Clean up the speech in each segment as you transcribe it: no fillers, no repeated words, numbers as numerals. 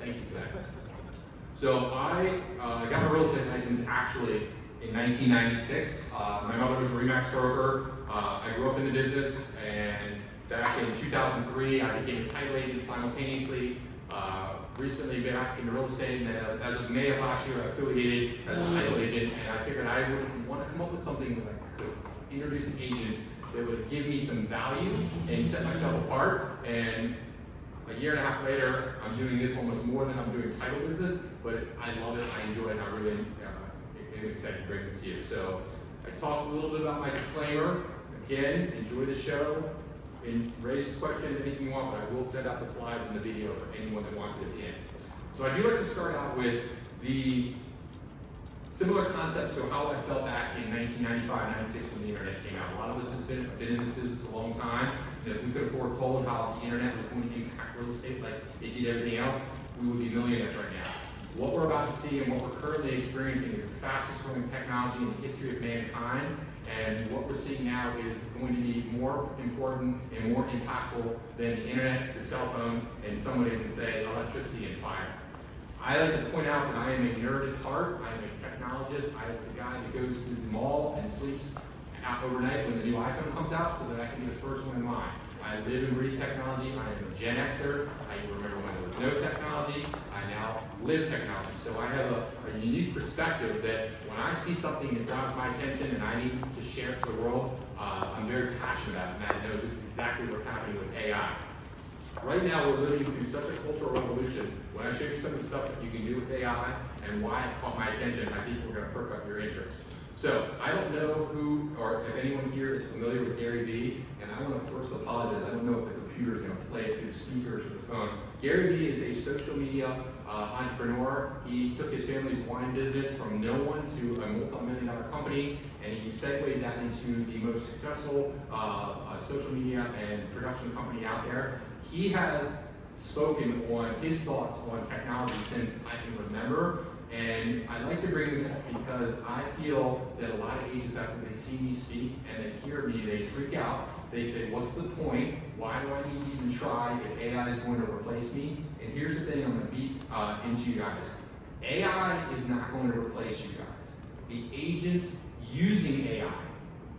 Thank you for that. So I got my real estate license actually in 1996. My mother was a Remax broker. I grew up in the business, and back in 2003, I became a title agent simultaneously. Recently back into real estate, and as of May of last year, I affiliated as a title agent, and I figured I would want to come up with something that I could introduce to agents that would give me some value and set myself apart. And a year and a half later, I'm doing this almost more than I'm doing title business, but I love it, I enjoy it, and I really am excited to bring this to you. So I talked a little bit about my disclaimer. Again, enjoy the show. And raise questions, anything you want, but I will send out the slides and the video for anyone that wants it at the end. So I do like to start out with the similar concept to how I felt back in 1995, 96 when the internet came out. A lot of us has been in this business a long time, and if we could have foretold how the internet was going to impact real estate like it did everything else, we would be millionaires right now. What we're about to see and what we're currently experiencing is the fastest growing technology in the history of mankind. And what we're seeing now is going to be more important and more impactful than the internet, the cell phone, and somebody can say electricity and fire. I like to point out that I am a nerd at heart. I am a technologist. I am the guy that goes to the mall and sleeps out overnight when the new iPhone comes out so that I can be the first one in line. I live and breathe technology. I am a Gen Xer. I remember when there was no technology. I now live technology. So I have a unique perspective that when I see something that draws my attention and I need to share it to the world, I'm very passionate about it. And I know this is exactly what's happening with AI. Right now, we're living through such a cultural revolution. When I show you some of the stuff that you can do with AI and why it caught my attention, I think we're going to perk up your interest. So I don't know who or if anyone here is familiar with Gary Vee, and I want to first apologize. I don't know if the computer is going to play it through the speakers or the phone. Gary Vee is a social media entrepreneur. He took his family's wine business from no one to a multi-million-dollar company, and he segued that into the most successful social media and production company out there. He has spoken on his thoughts on technology since I can remember, and I like to bring this up because I feel that a lot of agents, after they see me speak and they hear me, they freak out. They say, what's the point? Why do I need to even try if AI is going to replace me? And here's the thing I'm going to beat into you guys. AI is not going to replace you guys. The agents using AI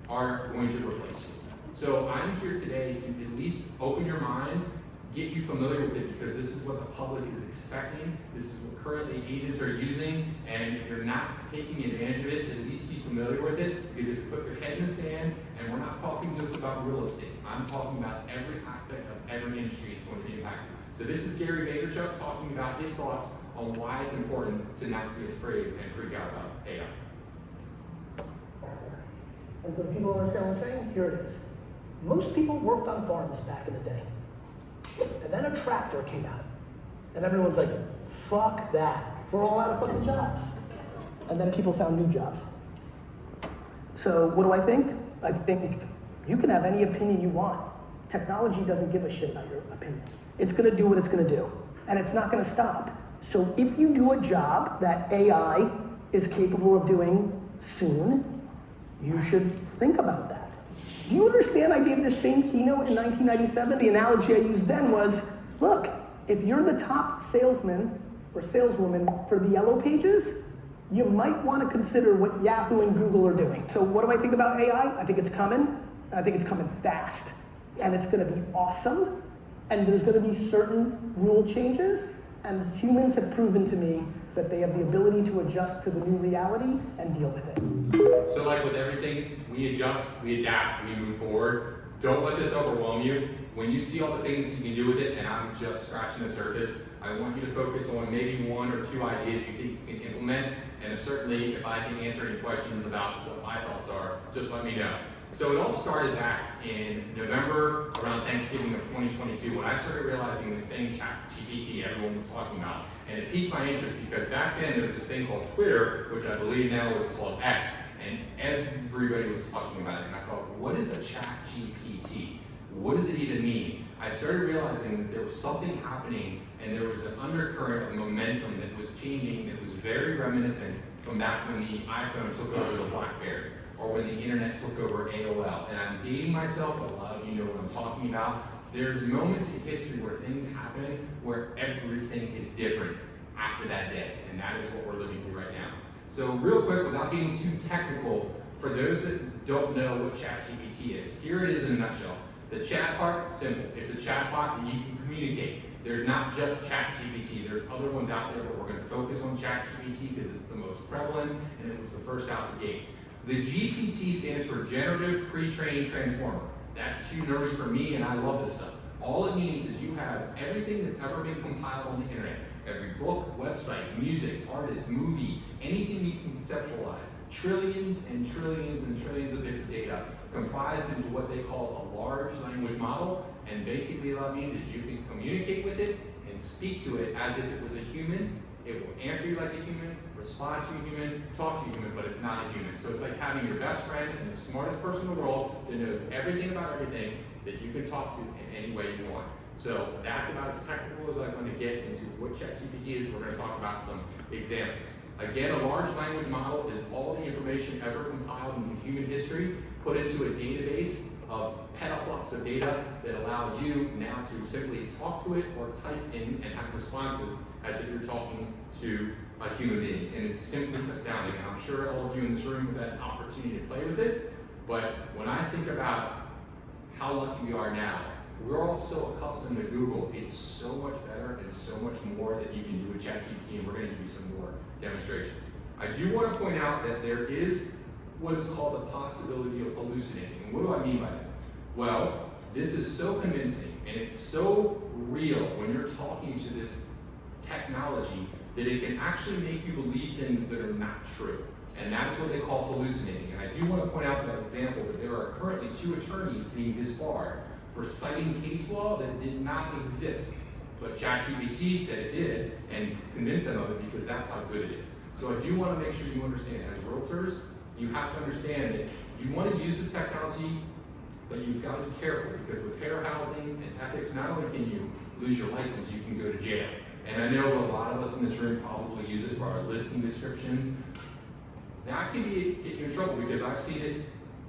are going to replace you. So I'm here today to at least open your minds, get you familiar with it, because this is what the public is expecting. This is what currently agents are using, and if you're not taking advantage of it, at least be familiar with it, because if you put your head in the sand, and we're not talking just about real estate, I'm talking about every aspect of every industry is going to be impacted. So this is Gary Vaynerchuk talking about his thoughts on why it's important to not be afraid and freak out about AI. And for people who understand what I'm saying, here it is. Most people worked on farms back in the day. And then a tractor came out. And everyone's like, fuck that. We're all out of fucking jobs. And then people found new jobs. So what do I think? I think you can have any opinion you want. Technology doesn't give a shit about your opinion. It's gonna do what it's gonna do. And it's not gonna stop. So if you do a job that AI is capable of doing soon, you should think about that. Do you understand I gave this same keynote in 1997? The analogy I used then was, look, if you're the top salesman or saleswoman for the Yellow Pages, you might want to consider what Yahoo and Google are doing. So what do I think about AI? I think it's coming. I think it's coming fast. And it's going to be awesome. And there's going to be certain rule changes. And humans have proven to me that they have the ability to adjust to the new reality and deal with it. So like with everything, we adjust, we adapt, we move forward. Don't let this overwhelm you. When you see all the things that you can do with it, and I'm just scratching the surface, I want you to focus on maybe one or two ideas you think you can implement. And certainly, if I can answer any questions about what my thoughts are, just let me know. So it all started back in November, around Thanksgiving of 2022, when I started realizing this thing, ChatGPT, everyone was talking about. And it piqued my interest because back then there was this thing called Twitter, which I believe now is called X, and everybody was talking about it. And I thought, what is a ChatGPT? What does it even mean? I started realizing that there was something happening, and there was an undercurrent of momentum that was changing that was very reminiscent from back when the iPhone took over the BlackBerry, or when the internet took over AOL. And I'm dating myself, but a lot of you know what I'm talking about. There's moments in history where things happen where everything is different after that day, and that is what we're living through right now. So real quick, without getting too technical, for those that don't know what ChatGPT is, here it is in a nutshell. The chat part, simple. It's a chatbot that you can communicate. There's not just ChatGPT. There's other ones out there, but we're going to focus on ChatGPT because it's the most prevalent and it was the first out the gate. The GPT stands for Generative Pre-trained Transformer. That's too nerdy for me, and I love this stuff. All it means is you have everything that's ever been compiled on the internet. Every book, website, music, artist, movie, anything you can conceptualize. Trillions and trillions and trillions of bits of data comprised into what they call a large language model. And basically what that means is you can communicate with it and speak to it as if it was a human. It will answer you like a human, respond to a human, talk to a human, but it's not a human. So it's like having your best friend and the smartest person in the world that knows everything about everything that you can talk to in any way you want. So that's about as technical as I'm going to get into what ChatGPT is. We're going to talk about some examples. Again, a large language model is all the information ever compiled in human history put into a database of petaflops of data that allow you now to simply talk to it or type in and have responses as if you're talking to a human being. And it's simply astounding. And I'm sure all of you in this room have had an opportunity to play with it. But when I think about how lucky we are now, we're all so accustomed to Google. It's so much better and so much more that you can do with ChatGPT, and we're going to give you some more demonstrations. I do want to point out that there is what is called the possibility of hallucinating. And what do I mean by that? Well, this is so convincing and it's so real when you're talking to this technology that it can actually make you believe things that are not true. And that's what they call hallucinating. And I do want to point out that example that there are currently 2 attorneys being disbarred for citing case law that did not exist. But ChatGPT said it did and convinced them of it because that's how good it is. So I do want to make sure you understand, as realtors, you have to understand that you want to use this technology, but you've got to be careful because with fair housing and ethics, not only can you lose your license, you can go to jail. And I know a lot of us in this room probably use it for our listing descriptions. That can get you in trouble because I've seen it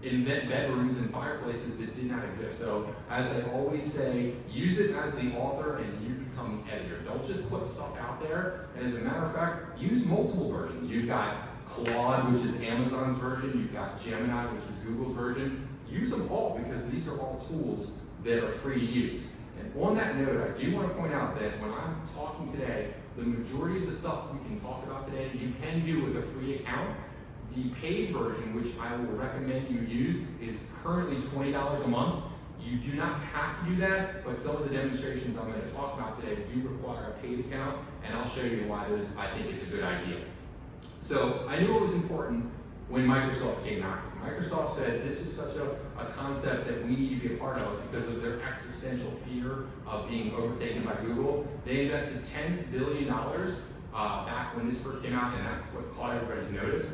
invent bedrooms and fireplaces that did not exist. So as I always say, use it as the author and you become the editor. Don't just put stuff out there. And as a matter of fact, use multiple versions. You've got Claude, which is Amazon's version. You've got Gemini, which is Google's version. Use them all because these are all tools that are free to use. And on that note, I do want to point out that when I'm talking today, the majority of the stuff we can talk about today, you can do with a free account. The paid version, which I will recommend you use, is currently $20 a month. You do not have to do that, but some of the demonstrations I'm going to talk about today do require a paid account, and I'll show you why I think it's a good idea. So I knew it was important when Microsoft came knocking. Microsoft said this is such a concept that we need to be a part of because of their existential fear of being overtaken by Google. They invested $10 billion back when this first came out, and that's what caught everybody's notice.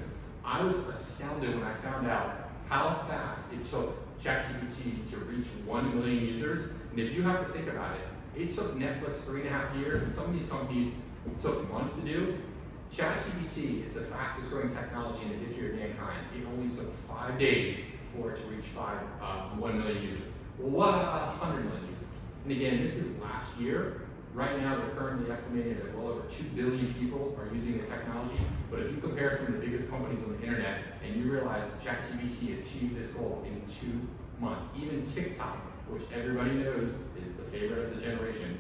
I was astounded when I found out how fast it took ChatGPT to reach 1 million users. And if you have to think about it, it took Netflix 3.5 years, and some of these companies took months to do. ChatGPT is the fastest growing technology in the history of mankind. It only took 5 days for it to reach 1 million users. Well, what about 100 million users? And again, this is last year. Right now, they're currently estimating that well over 2 billion people are using the technology. But if you compare some of the biggest companies on the internet and you realize ChatGPT achieved this goal in 2 months, even TikTok, which everybody knows is the favorite of the generation,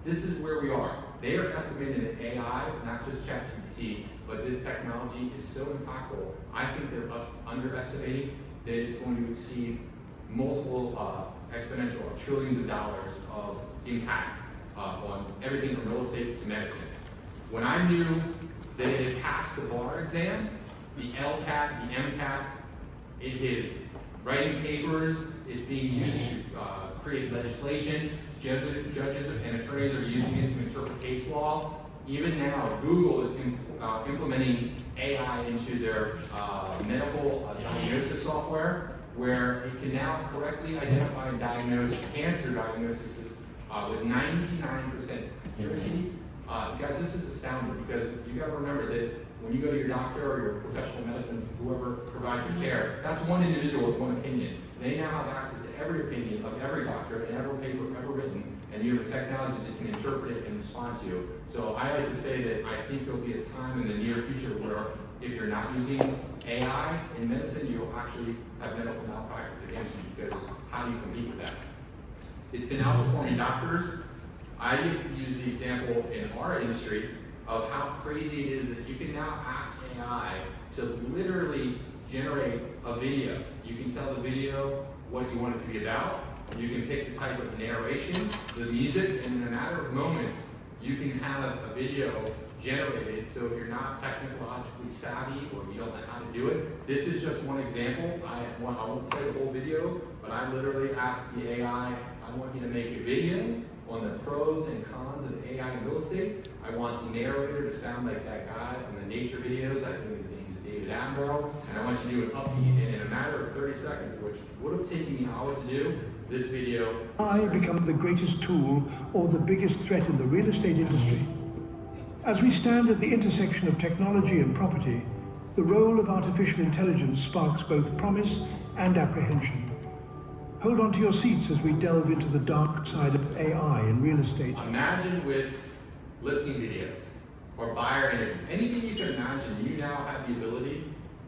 this is where we are. They are estimating that AI, not just ChatGPT, but this technology is so impactful. I think they're underestimating that it's going to exceed multiple exponential trillions of dollars of impact on everything from real estate to medicine. When I knew that it had passed the bar exam, the LCAT, the MCAT, it is writing papers, it's being used to create legislation, judges and attorneys are using it to interpret case law. Even now, Google is implementing AI into their medical diagnosis software, where it can now correctly identify and diagnose cancer diagnoses with 99% accuracy. Guys, this is astounding because you got to remember that when you go to your doctor or your professional medicine, whoever provides your care, that's one individual with one opinion. They now have access to every opinion of every doctor and every paper ever written, and you have a technology that can interpret it and respond to you. So I like to say that I think there'll be a time in the near future where if you're not using AI in medicine, you'll actually have medical malpractice against you, because how do you compete with that? It's been outperforming doctors. I like to use the example in our industry of how crazy it is that you can now ask AI to literally generate a video. You can tell the video what you want it to be about. You can pick the type of narration, the music, and in a matter of moments, you can have a video generated. So if you're not technologically savvy or you don't know how to do it, this is just one example. I won't play the whole video, but I literally asked the AI, I want you to make a video on the pros and cons of AI in real estate. I want the narrator to sound like that guy on the nature videos. I think his name is David Attenborough. And I want you to do an upbeat, and in a matter of 30 seconds, which would have taken me hours to do, this video. AI become the greatest tool or the biggest threat in the real estate industry. As we stand at the intersection of technology and property, the role of artificial intelligence sparks both promise and apprehension. Hold on to your seats as we delve into the dark side of AI in real estate. Imagine with listing videos or buyer interview, anything you can imagine, you now have the ability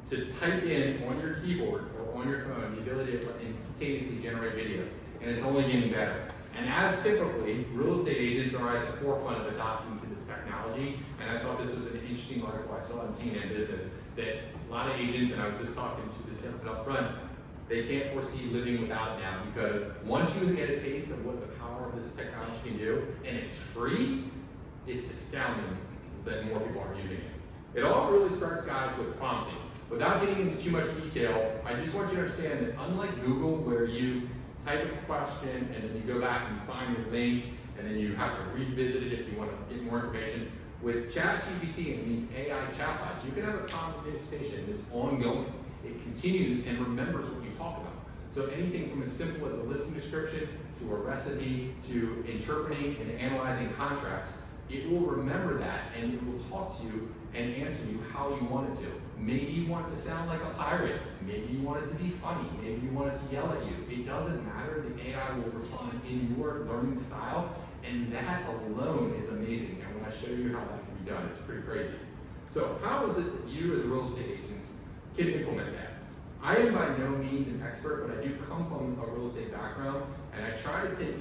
to type in on your keyboard or on your phone the ability to instantaneously generate videos, and it's only getting better. And as typically, real estate agents are at the forefront of adopting to this technology, and I thought this was an interesting article I saw on CNN Business that a lot of agents, and I was just talking to this gentleman up front, they can't foresee living without it now, because once you get a taste of what the power of this technology can do, and it's free, it's astounding that more people are using it. It all really starts, guys, with prompting. Without getting into too much detail, I just want you to understand that unlike Google, where you type a question and then you go back and find your link, and then you have to revisit it if you want to get more information, with ChatGPT and these AI chatbots, you can have a conversation that's ongoing. It continues and remembers what you talk about. So anything from as simple as a listing description to a recipe to interpreting and analyzing contracts, it will remember that and it will talk to you and answer you how you want it to. Maybe you want it to sound like a pirate. Maybe you want it to be funny. Maybe you want it to yell at you. It doesn't matter. The AI will respond in your learning style, and that alone is amazing. And when I show you how that can be done, it's pretty crazy. So how is it that you as real estate agents can implement that? I am by no means an expert, but I do come from a real estate background, and I try to take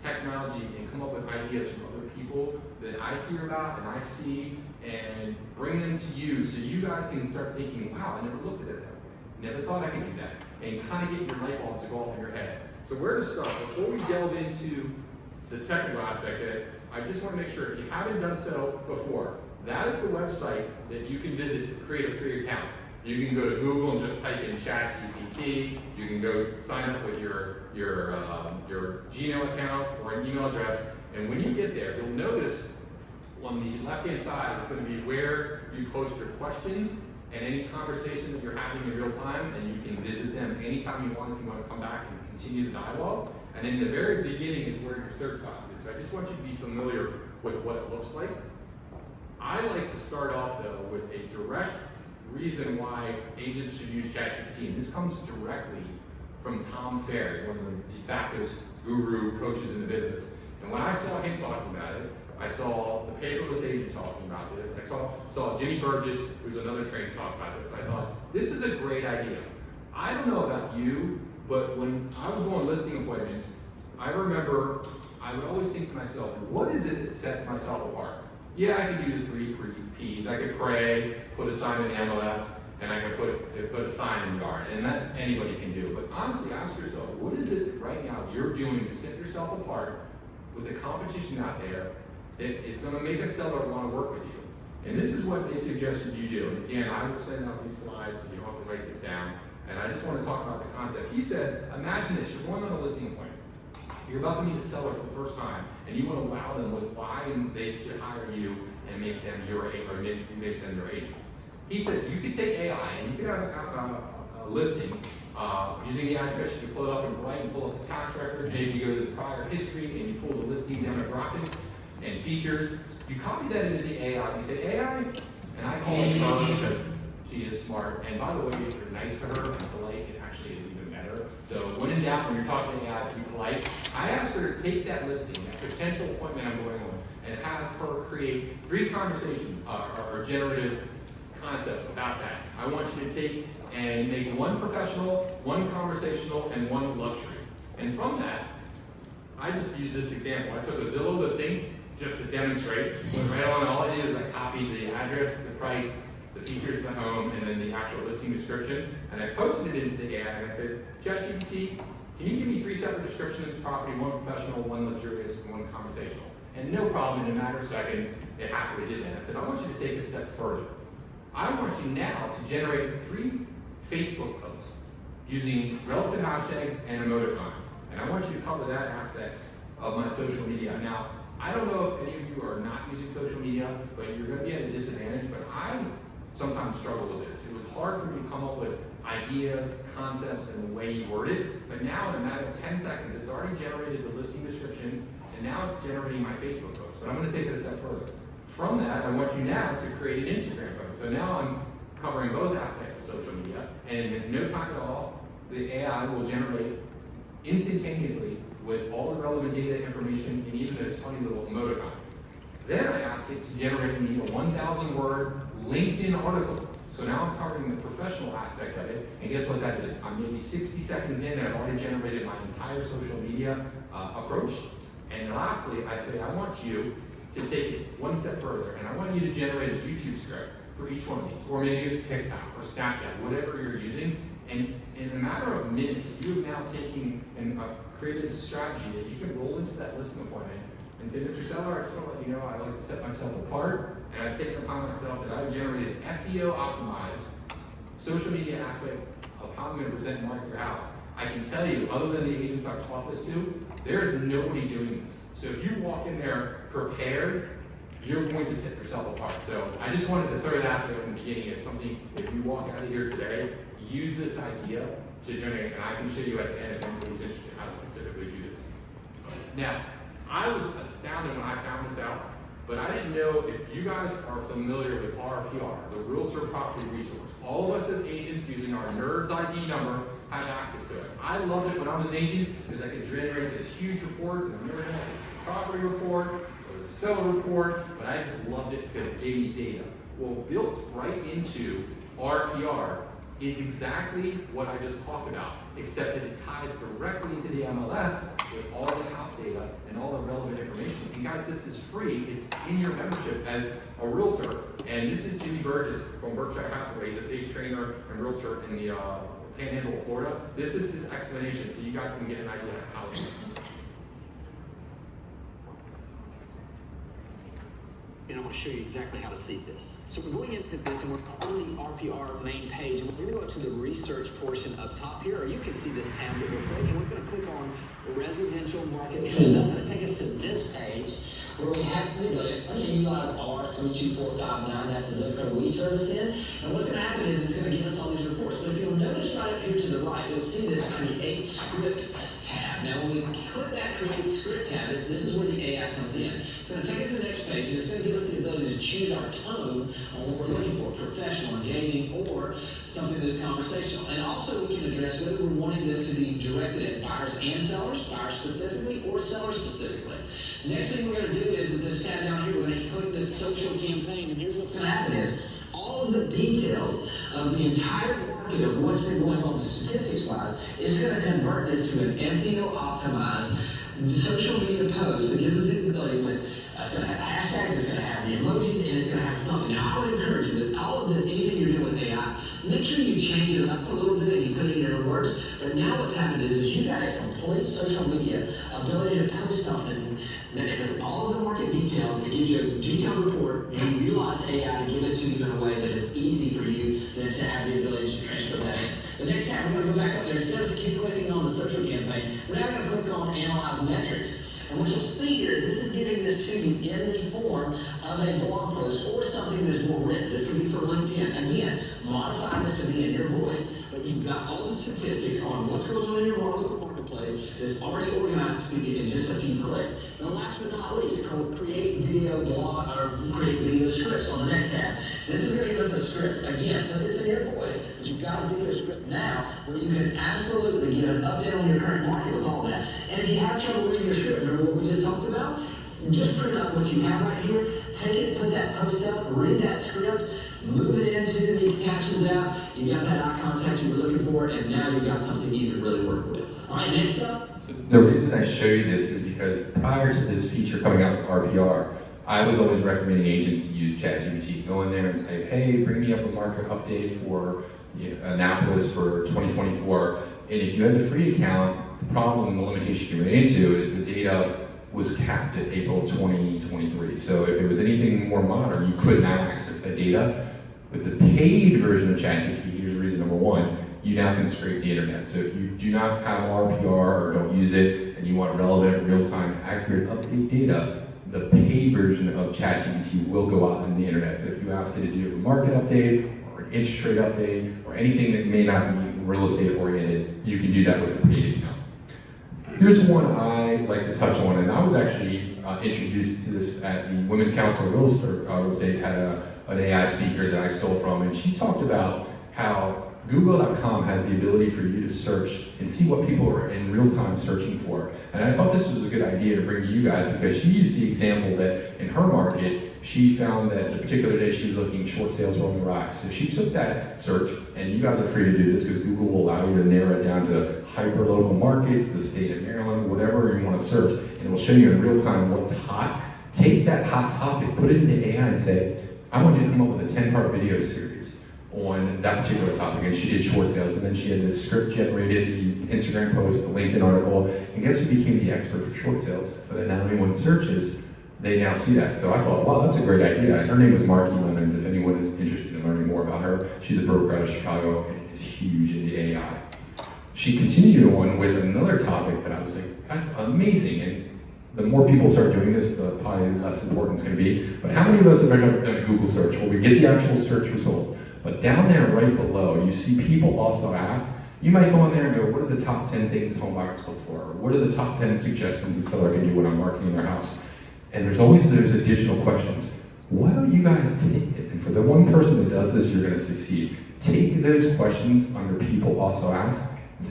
technology and come up with ideas from other people that I hear about and I see and bring them to you so you guys can start thinking, wow, I never looked at it that way. Never thought I could do that. And kind of get your light bulbs to go off in your head. So where to start? Before we delve into the technical aspect of it, I just want to make sure if you haven't done so before, that is the website that you can visit to create a free account. You can go to Google and just type in ChatGPT. You can go sign up with your Gmail account or an email address. And when you get there, you'll notice on the left-hand side is going to be where you post your questions and any conversation that you're having in real time, and you can visit them anytime you want if you want to come back and continue the dialogue. And in the very beginning is where your search box is. So I just want you to be familiar with what it looks like. I like to start off, though, with a direct reason why agents should use ChatGPT. And this comes directly from Tom Ferry, one of the de facto guru coaches in the business. And when I saw him talking about it, I saw the paperless agent talking about this. I saw Jimmy Burgess, who's another trainer, talk about this. I thought, this is a great idea. I don't know about you, but when I would go on listing appointments, I remember I would always think to myself, what is it that sets myself apart? Yeah, I could do the 3 P's. I could pray, put a sign in the MLS, and I could put a sign in the yard. And that anybody can do. But honestly, ask yourself, what is it right now you're doing to set yourself apart with the competition out there that is going to make a seller want to work with you? And this is what they suggested you do. And again, I will send out these slides so you don't have to write this down. And I just want to talk about the concept. He said, imagine this, you're going on a listing appointment. You're about to meet a seller for the first time, and you want to wow them with why they should hire you and make them your agent. He said you could take AI and you could have a listing using the address. You can pull it up in Bright and pull up the tax record. Maybe you go to the prior history and you pull the listing demographics and features. You copy that into the AI. You say AI, and I call it her because She is smart, and by the way, if you're nice to her and polite, it actually is even better. So when in doubt, when you're talking to AI, be polite. I asked her to take that listing, that potential appointment I'm going on, and have her create 3 conversations or generative concepts about that. I want you to take and make 1 professional, 1 conversational, and 1 luxury. And from that, I just use this example. I took a Zillow listing just to demonstrate. Went right on, all I did was I copied the address, the price, the features of the home, and then the actual listing description. And I posted it into the AI and I said, ChatGPT, can you give me 3 separate descriptions of this property, 1 professional, 1 luxurious, and 1 conversational? And no problem, in a matter of seconds, it happily did that. I said, I want you to take a step further. I want you now to generate 3 Facebook posts using relative hashtags and emoticons. And I want you to cover that aspect of my social media. Now, I don't know if any of you are not using social media, but you're going to be at a disadvantage, but I sometimes struggle with this. It was hard for me to come up with ideas, concepts, and the way you word it, but now in a matter of 10 seconds, it's already generated the listing descriptions, and now it's generating my Facebook post. But I'm going to take it a step further. From that, I want you now to create an Instagram post. So now I'm covering both aspects of social media, and in no time at all, the AI will generate instantaneously with all the relevant data, information, and even those funny little emoticons. Then I asked it to generate me a 1,000-word LinkedIn article. So now I'm covering the professional aspect of it, and guess what that is? I'm maybe 60 seconds in, and I've already generated my entire social media approach. And lastly, I say I want you to take it 1 step further, and I want you to generate a YouTube script for each one of these, or maybe it's TikTok or Snapchat, whatever you're using. And in a matter of minutes, you have now taken and created a strategy that you can roll into that listing appointment and say, Mr. Seller, I just want to let you know I like to set myself apart, and I've taken upon myself that I've generated SEO optimized social media aspect of how I'm going to present and market your house. I can tell you, other than the agents I've taught this to, there's nobody doing this. So if you walk in there prepared, you're going to set yourself apart. So I just wanted to throw that out there in the beginning as something, if you walk out of here today, use this idea to generate, and I can show you at the end if anybody's interested how to specifically do this. Now, I was astounded when I found this out, but I didn't know if you guys are familiar with RPR, the Realtor Property Resource. All of us as agents using our NERDS ID number have access to it. I loved it when I was an agent because I could generate this huge reports, and I never had a property report or the seller report, but I just loved it because it gave me data. Well, built right into RPR is exactly what I just talked about, except that it ties directly into the MLS with all the house data and all the relevant information. And guys, this is free. It's in your membership as a realtor. And this is Jimmy Burgess from Berkshire Hathaway. He's a big trainer and realtor in the Panhandle of Florida. This is his explanation, so you guys can get an idea of how it works. And I'm going to show you exactly how to see this. So we're going into this, and we're on the RPR main page, and we're going to go up to the research portion up top here, or you can see this tab that we're clicking. We're going to click on residential market trends. That's going to take us to this page where we have the ability to utilize R32459. That's the zip code we service in. And what's going to happen is it's going to give us all these reports. But if you'll notice right up here to the right, you'll see this Create Script tab. Now, when we click that Create Script tab, this is where the AI comes in. It's going to take us to the next page, and it's going to give us the ability to choose our tone on what we're looking for, professional, engaging, or something that's conversational. And also, we can address whether we're wanting this to be directed at buyers and sellers, buyers specifically, or sellers specifically. Next thing we're going to do is this tab down here, we're going to click this social campaign, and here's what's going to happen is all of the details of the entire market of what's been going on statistics-wise is going to convert this to an SEO optimized social media post that gives us the ability with, it's going to have hashtags, it's going to have the emojis, and it's going to have something. Now, I would encourage you with all of this, anything you're doing with AI, make sure you change it up a little bit and you put it in your own words. But now what's happened is you got a complete social media ability to post something that has all of the market details. It gives you a detailed report. You utilize AI to give it to you in a way that is easy for you then to have the ability to transfer that in. The next tab, we're going to go back up there. Instead of keep clicking on the social campaign, we're now going to click on Analyze Metrics. And what you'll see here is this is giving this to you in the form of a blog post or something that's more written. This could be for LinkedIn. Again, modify this to be in your voice, but you've got all the statistics on what's going on in your local marketplace. marketplace that's already organized to be in just a few clicks. And last but not least, create video blog or create video scripts on the next tab. This is going to give us a script. Again, put this in your voice, but you've got a video script now where you can absolutely get an update on your current market with all that. And if you have trouble reading your script, remember what we just talked about? Just print up what you have right here, take it, put that post up, read that script, move it into the captions app, you got that eye contact you were looking for, and now you've got something you can really work with. All right, next up. So the reason I show you this is because prior to this feature coming out with RPR, I was always recommending agents to use ChatGPT. Go in there and type, hey, bring me up a market update for Annapolis for 2024. And if you had the free account, the problem and the limitation you ran into is the data was capped at April 2023. So if it was anything more modern, you could not access that data. With the paid version of ChatGPT, here's reason number one, you now can scrape the internet. So if you do not have RPR or don't use it, and you want relevant, real-time, accurate update data, the paid version of ChatGPT will go out on the internet. So if you ask it to do a market update, or an interest rate update, or anything that may not be real estate oriented, you can do that with a paid account. Here's one I like to touch on, and I was actually introduced to this at the Women's Council of Real Estate, had an AI speaker that I stole from, and she talked about how Google.com has the ability for you to search and see what people are in real time searching for. And I thought this was a good idea to bring to you guys because she used the example that in her market, she found that the particular day she was looking, short sales were on the rise. So she took that search, and you guys are free to do this because Google will allow you to narrow it down to hyper-local markets, the state of Maryland, whatever you want to search, and it will show you in real time what's hot. Take that hot topic, put it into AI and say, I want you to come up with a 10-part video series on that particular topic, and she did short sales, and then she had the script generated, the Instagram post, the LinkedIn article, and guess who became the expert for short sales? So that now anyone searches, they now see that. So I thought, wow, that's a great idea. Her name was Marky Lemons. If anyone is interested in learning more about her, she's a broker out of Chicago and is huge into AI. She continued on with another topic that I was like, that's amazing. And the more people start doing this, the probably less important it's going to be. But how many of us have ever done a Google search where we get the actual search result? But down there right below, you see people also ask, you might go in there and go, what are the top 10 things home buyers look for? Or what are the top 10 suggestions a seller can do when I'm marketing their house? And there's always those additional questions. Why don't you guys take it? And for the one person that does this, you're going to succeed. Take those questions under people also ask,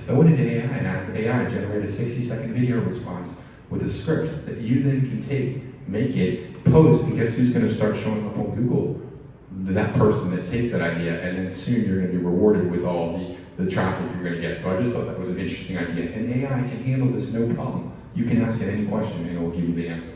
throw it into AI, and ask AI to generate a 60-second video response with a script that you then can take, make it, post, and guess who's going to start showing up on Google? That person that takes that idea, and then soon you're going to be rewarded with all the traffic you're going to get. So I just thought that was an interesting idea. And AI can handle this no problem. You can ask it any question and it will give you the answer.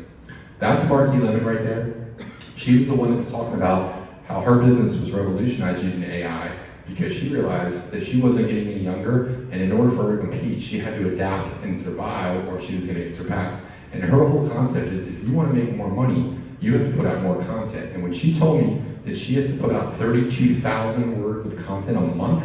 That's Marky Lemon right there. She was the one that was talking about how her business was revolutionized using AI because she realized that she wasn't getting any younger, and in order for her to compete, she had to adapt and survive or she was going to get surpassed. And her whole concept is if you want to make more money, you have to put out more content. And when she told me that she has to put out 32,000 words of content a month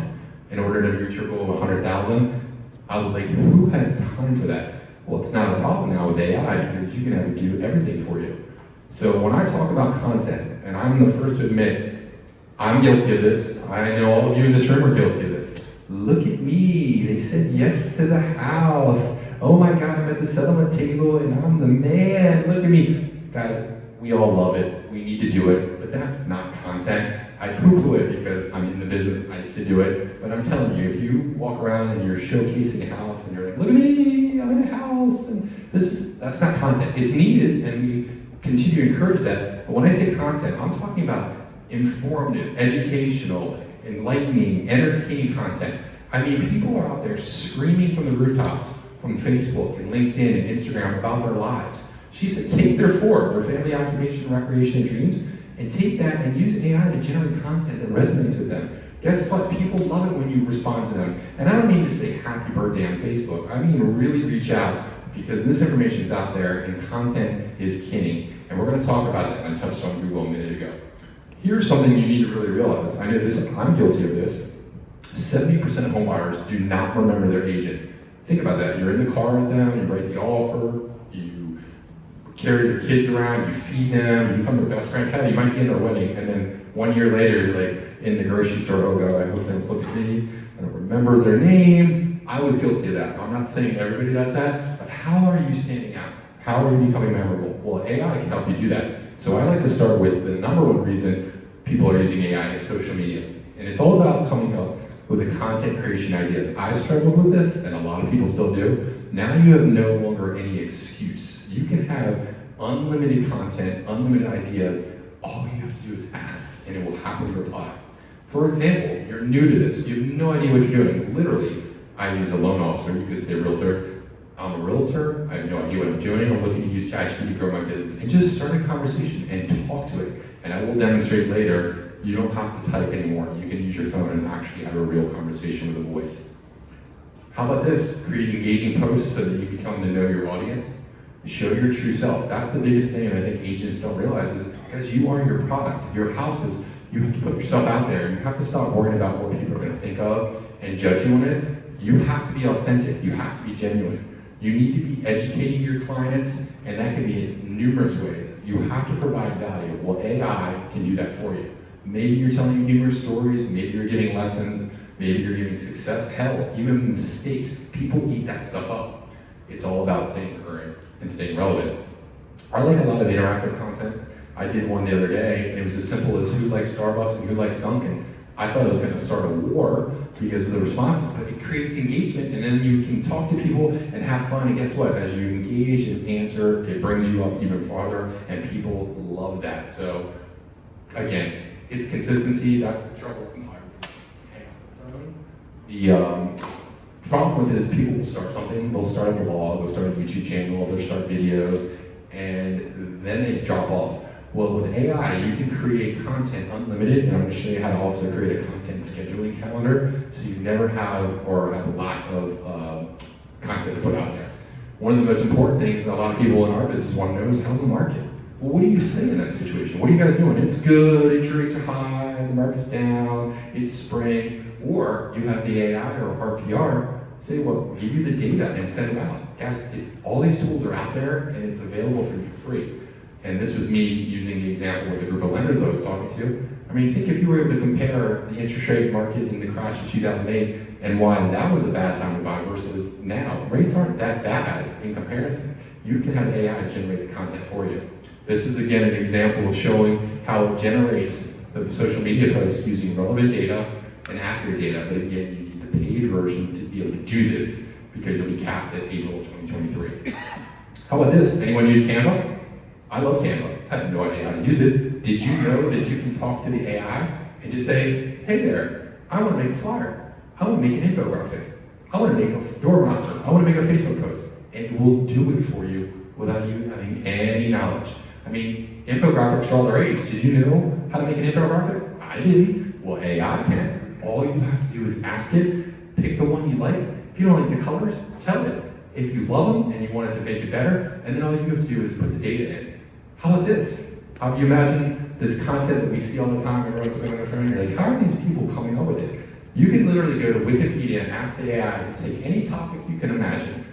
in order to reach her goal of 100,000, I was like, who has time for that? Well, it's not a problem now with AI because you can have it do everything for you. So when I talk about content, and I'm the first to admit, I'm guilty of this. I know all of you in this room are guilty of this. Look at me, they said yes to the house. Oh my God, I'm at the settlement table and I'm the man, look at me. Guys, we all love it, we need to do it, but that's not content. I poo-poo it because I'm in the business, I used to do it, but I'm telling you, if you walk around and you're showcasing a house and you're like, look at me, I'm in a house, and that's not content. It's needed and we continue to encourage that, but when I say content, I'm talking about informative, educational, enlightening, entertaining content. I mean, people are out there screaming from the rooftops, from Facebook and LinkedIn and Instagram about their lives. She said, take their family occupation, recreation, and dreams, and take that and use AI to generate content that resonates with them. Guess what? People love it when you respond to them. And I don't mean to say happy birthday on Facebook. I mean really reach out because this information is out there and content is king. And we're going to talk about that. I touched on Google a minute ago. Here's something you need to really realize. I know this, I'm guilty of this. 70% of home buyers do not remember their agent. Think about that. You're in the car with them, you write the offer, you carry their kids around, you feed them, you become their best friend. Hell, you might be in their wedding, and then 1 year later, you're like in the grocery store, oh God, I hope they look at me. I don't remember their name. I was guilty of that. I'm not saying everybody does that, but how are you standing out? How are you becoming memorable? Well, AI can help you do that. So I like to start with the number one reason people are using AI is social media. And it's all about coming up with the content creation ideas. I struggled with this, and a lot of people still do. Now you have no longer any excuse. You can have unlimited content, unlimited ideas. All you have to do is ask, and it will happily reply. For example, you're new to this. You have no idea what you're doing. Literally, I use a loan officer. You could say realtor. I'm a realtor. I have no idea what I'm doing. I'm looking to use ChatGPT to grow my business. And just start a conversation and talk to it. And I will demonstrate later, you don't have to type anymore. You can use your phone and actually have a real conversation with a voice. How about this? Create engaging posts so that you become to know your audience. Show your true self. That's the biggest thing, and I think agents don't realize is because you are your product. Your house is, you have to put yourself out there. You have to stop worrying about what people are going to think of and judge you on it. You have to be authentic. You have to be genuine. You need to be educating your clients, and that can be in numerous ways. You have to provide value. Well, AI can do that for you. Maybe you're telling humorous stories, maybe you're giving lessons, maybe you're giving success. Hell, even mistakes, people eat that stuff up. It's all about staying current and staying relevant. I like a lot of interactive content. I did one the other day, and it was as simple as who likes Starbucks and who likes Dunkin'. I thought it was going to start a war because of the responses, but it creates engagement, and then you can talk to people and have fun, and guess what? As you engage and answer, it brings you up even farther, and people love that. So, again, it's consistency. That's the trouble. The problem with it is people will start something, they'll start a blog, they'll start a YouTube channel, they'll start videos, and then they drop off. Well, with AI, you can create content unlimited, and I'm going to show you how to also create a content scheduling calendar so you never have or have a lack of content to put out there. One of the most important things that a lot of people in our business want to know is how's the market? Well, what do you say in that situation? What are you guys doing? It's good, interest rates are high, the market's down, it's spring, or you have the AI or RPR say, well, give you the data and send it out. Guys, all these tools are out there and it's available for you for free. And this was me using the example with a group of lenders I was talking to. I mean, think if you were able to compare the interest rate market in the crash of 2008 and why that was a bad time to buy versus now. Rates aren't that bad in comparison. You can have AI generate the content for you. This is again an example of showing how it generates the social media posts using relevant data and accurate data, but again, you need the paid version to be able to do this because you'll be capped at April 2023. How about this? Anyone use Canva? I love Canva. I have no idea how to use it. Did you know that you can talk to the AI and just say, hey there, I want to make a flyer. I want to make an infographic. I want to make a door knocker. I want to make a Facebook post. And it will do it for you without you having any knowledge. I mean, infographics are all the rage. Did you know how to make an infographic? I didn't. Well, AI can. All you have to do is ask it, pick the one you like. If you don't like the colors, tell it. If you love them and you want it to make it better, and then all you have to do is put the data in. How about this? How do you imagine this content that we see all the time, everyone's looking on their phone, you're like, how are these people coming up with it? You can literally go to Wikipedia and ask the AI to take any topic you can imagine,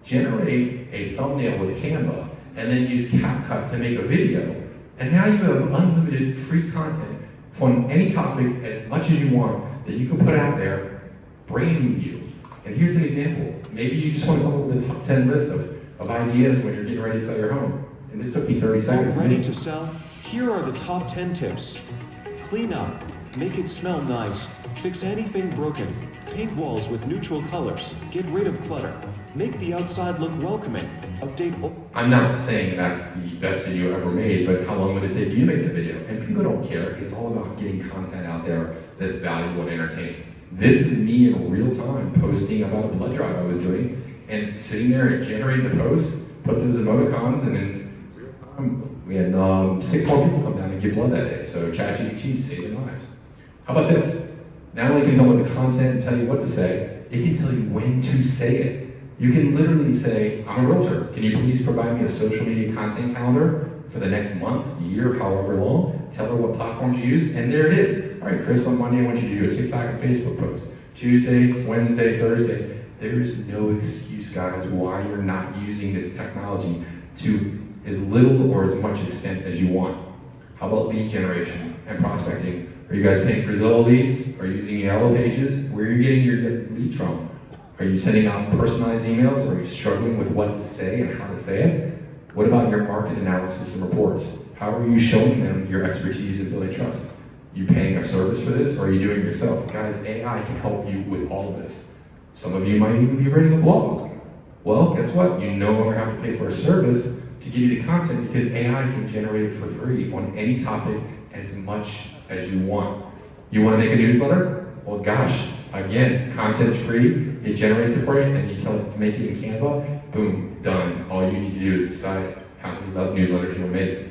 generate a thumbnail with Canva, and then use CapCut to make a video, and now you have unlimited free content from any topic as much as you want that you can put out there, branding you. And here's an example. Maybe you just want to come up with a top 10 list of ideas when you're getting ready to sell your home. And this took me 30 seconds. Ready to sell? Here are the top 10 tips. Clean up, make it smell nice, fix anything broken, paint walls with neutral colors, get rid of clutter, make the outside look welcoming, update. I'm not saying that's the best video ever made, but how long would it take you to make the video? And people don't care. It's all about getting content out there that's valuable and entertaining. This is me in real time posting about a blood drive I was doing and sitting there and generating the post, put those emoticons, and in real time we had 6 more people come down and give blood that day. So ChatGPT saved lives. How about this? Not only can it come with the content and tell you what to say, it can tell you when to say it. You can literally say, I'm a realtor. Can you please provide me a social media content calendar for the next month, year, however long? Tell her what platforms you use, and there it is. All right, Chris, on Monday I want you to do a TikTok and Facebook post. Tuesday, Wednesday, Thursday. There is no excuse, guys, why you're not using this technology to as little or as much extent as you want. How about lead generation and prospecting? Are you guys paying for Zillow leads? Are you using Yellow Pages? Where are you getting your leads from? Are you sending out personalized emails, or are you struggling with what to say and how to say it? What about your market analysis and reports? How are you showing them your expertise in building trust? You paying a service for this, or are you doing it yourself? Guys, AI can help you with all of this. Some of you might even be writing a blog. Well, guess what? You no longer have to pay for a service to give you the content, because AI can generate it for free on any topic as much as you want. You want to make a newsletter? Well, gosh, again, content's free, it generates it for you, and you tell it to make it in Canva, boom, done. All you need to do is decide how many newsletters you'll make.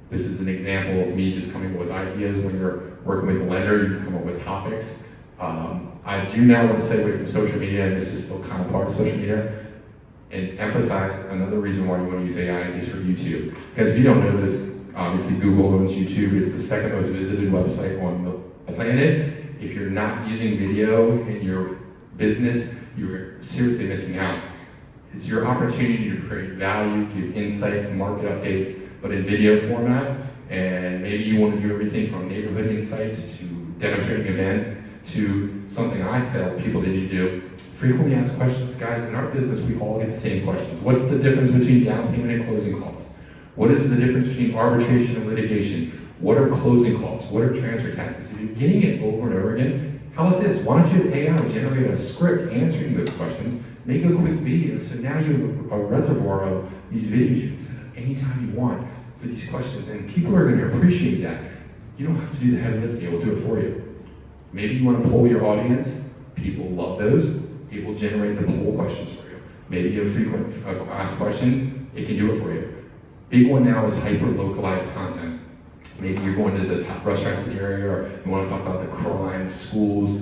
This is an example of me just coming up with ideas. When you're working with a lender, you can come up with topics. I do now want to stay away from social media, and this is still kind of part of social media, and emphasize another reason why you want to use AI is for YouTube. Because if you don't know this, obviously Google owns YouTube. It's the second most visited website on the planet. If you're not using video in your business, you're seriously missing out. It's your opportunity to create value, give insights, market updates, but in video format. And maybe you want to do everything from neighborhood insights to demonstrating events to something I tell people that you do. Frequently asked questions. Guys, in our business, we all get the same questions. What's the difference between down payment and closing costs? What is the difference between arbitration and litigation? What are closing costs? What are transfer taxes? If you're getting it over and over again, how about this? Why don't you have AI generate a script answering those questions? Make a quick video, so now you have a reservoir of these videos you can send anytime you want for these questions, and people are going to appreciate that. You don't have to do the heavy lifting, it will do it for you. Maybe you want to poll your audience. People love those. It will generate the poll questions for you. Maybe you have frequent asked questions, it can do it for you. Big one now is hyper-localized content. Maybe you're going to the top restaurants in your area, or you want to talk about the crime, schools.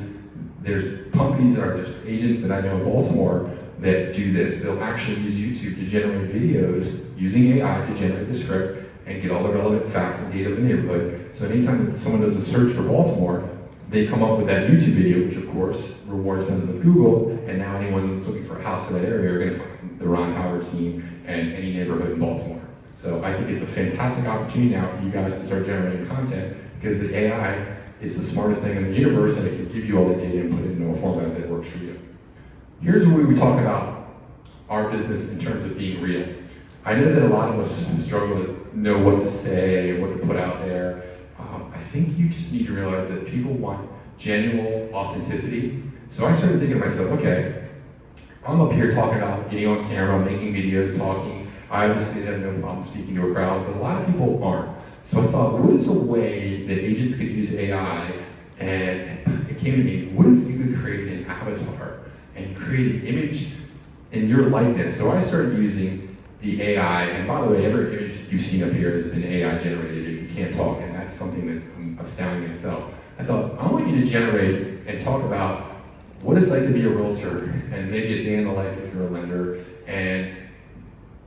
There's companies, or there's agents that I know in Baltimore that do this. They'll actually use YouTube to generate videos using AI to generate the script and get all the relevant facts and data of the neighborhood. So anytime that someone does a search for Baltimore, they come up with that YouTube video, which of course rewards them with Google, and now anyone that's looking for a house in that area are going to find the Ron Howard team and any neighborhood in Baltimore. So I think it's a fantastic opportunity now for you guys to start generating content, because the AI is the smartest thing in the universe, and it can give you all the data and put it into a format that works for you. Here's where we talk about our business in terms of being real. I know that a lot of us struggle to know what to say and what to put out there. I think you just need to realize that people want genuine authenticity. So I started thinking to myself, okay, I'm up here talking about getting on camera, making videos, talking. I obviously have no problem speaking to a crowd, but a lot of people aren't. So I thought, what is a way that agents could use AI? And it came to me, what if you could create an avatar and create an image in your likeness? So I started using the AI, and by the way, every image you've seen up here has been AI generated. You can't talk, and that's something that's astounding in itself. I thought, I want you to generate and talk about what it's like to be a realtor, and maybe a day in the life if you're a lender, and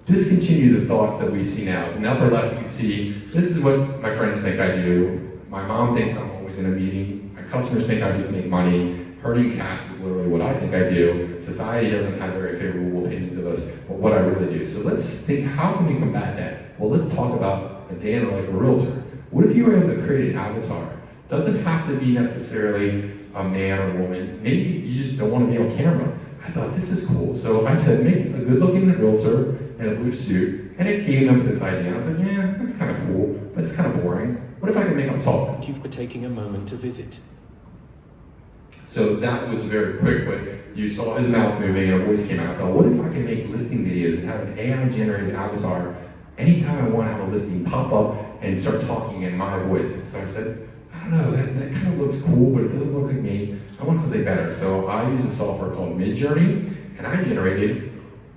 discontinue the thoughts that we see now. In the upper left, you can see, this is what my friends think I do. My mom thinks I'm always in a meeting. My customers think I just make money. Herding cats is literally what I think I do. Society doesn't have very favorable opinions of us, but what I really do. So let's think, how can we combat that? Well, let's talk about a day in the life of a realtor. What if you were able to create an avatar? Doesn't have to be necessarily a man or a woman. Maybe you just don't want to be on camera. I thought, this is cool. So I said, make a good-looking realtor in a blue suit, and it gave them this idea. I was like, yeah, that's kind of cool, but it's kind of boring. What if I can make them talk? Thank you for taking a moment to visit. So that was very quick, but you saw his mouth moving and a voice came out. I thought, what if I could make listing videos and have an AI-generated avatar anytime I want to have a listing pop up and start talking in my voice? And so I said, I don't know, that kind of looks cool, but it doesn't look like me. I want something better. So I use a software called Midjourney, and I generated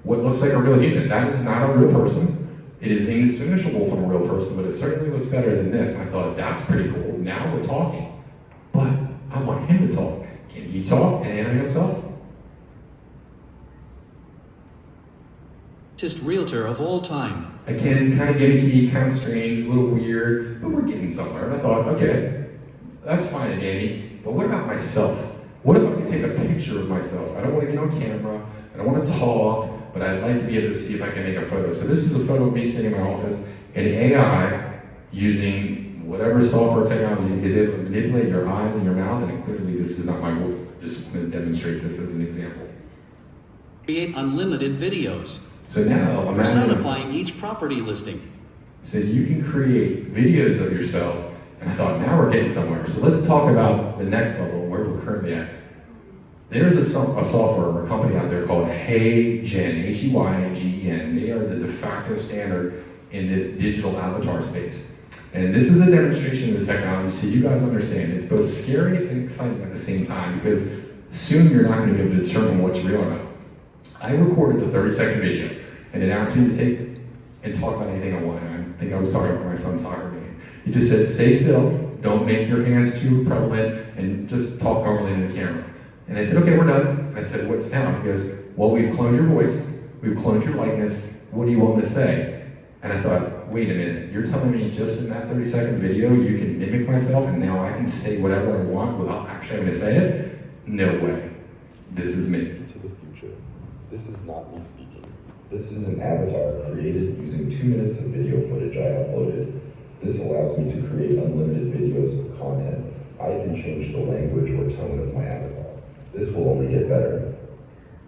what looks like a real human. That is not a real person. It is indistinguishable from a real person, but it certainly looks better than this. And I thought, that's pretty cool. Now we're talking. But I want him to talk. Can he talk and animate himself? Just realtor of all time. Again, kind of gimmicky, kind of strange, a little weird, but we're getting somewhere. And I thought, okay, that's fine and dandy, but what about myself? What if I could take a picture of myself? I don't want to get on camera, I don't want to talk, but I'd like to be able to see if I can make a photo. So this is a photo of me sitting in my office, and AI, using whatever software technology, is able to manipulate your eyes and your mouth, and clearly this is not my goal. Just want to demonstrate this as an example. Create unlimited videos, So now imagine, personifying each property listing. so you can create videos of yourself, and I thought, now we're getting somewhere. So let's talk about the next level, where we're currently at. There's a software or a company out there called HeyGen, H-E-Y-G-E-N. They are the de facto standard in this digital avatar space. And this is a demonstration of the technology so you guys understand. It's both scary and exciting at the same time because soon you're not going to be able to determine what's real or not. I recorded a 30-second video and it asked me to take and talk about anything I wanted. I think I was talking about my son's soccer game. It just said, stay still, don't make your hands too prevalent, and just talk normally into the camera. And I said, okay, we're done. And I said, what's now? He goes, well, we've cloned your voice, we've cloned your likeness, what do you want me to say? And I thought, wait a minute, you're telling me just in that 30-second video you can mimic myself and now I can say whatever I want without actually having to say it? No way. This is me. To the future. This is not me speaking. This is an avatar created using 2 minutes of video footage I uploaded. This allows me to create unlimited videos of content. I can change the language or tone of my avatar. This will only get better.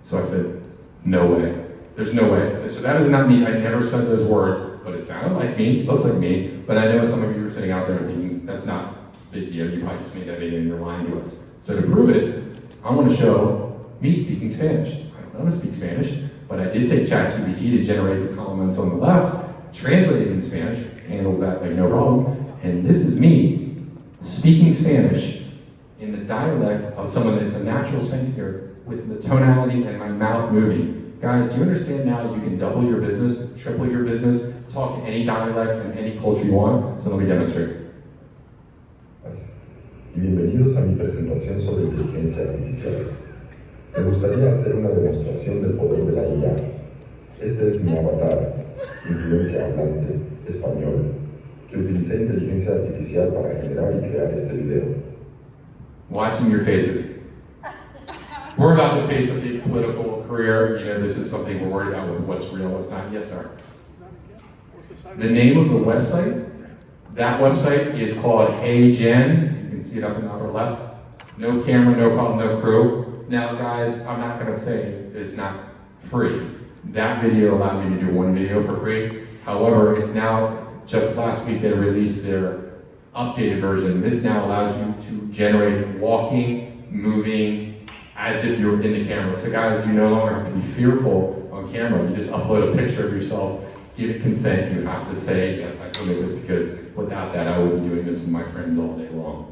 So I said, no way. There's no way. So that is not me. I never said those words, but it sounded like me, looks like me. But I know some of you are sitting out there thinking, that's not a big deal. You probably just made that video and you're lying to us. So to prove it, I want to show me speaking Spanish. I don't know how to speak Spanish, but I did take ChatGPT to generate the comments on the left, translate it in Spanish, handles that like no problem. And this is me speaking Spanish in the dialect of someone that's a natural speaker with the tonality and my mouth moving. Guys, do you understand now you can double your business, triple your business, talk to any dialect and any culture you want? So let me demonstrate. Y bienvenidos a mi presentación sobre inteligencia artificial. Me gustaría hacer una demostración del poder de la IA. Este es mi avatar, influencia hablante, español, que utilicé inteligencia artificial para generar y crear este video. Watching your faces. We're about to face a big political career. You know, this is something we're worried about with what's real, what's not. Yes, sir. The name of the website, that website is called HeyGen. You can see it up in the upper left. No camera, no problem, no crew. Now, guys, I'm not going to say that it's not free. That video allowed me to do one video for free. However, it's now, just last week, they released their updated version. This now allows you to generate walking, moving, as if you were in the camera. So guys, you no longer have to be fearful on camera. You just upload a picture of yourself, give it consent. You have to say, yes, I can make this, because without that, I would be doing this with my friends all day long.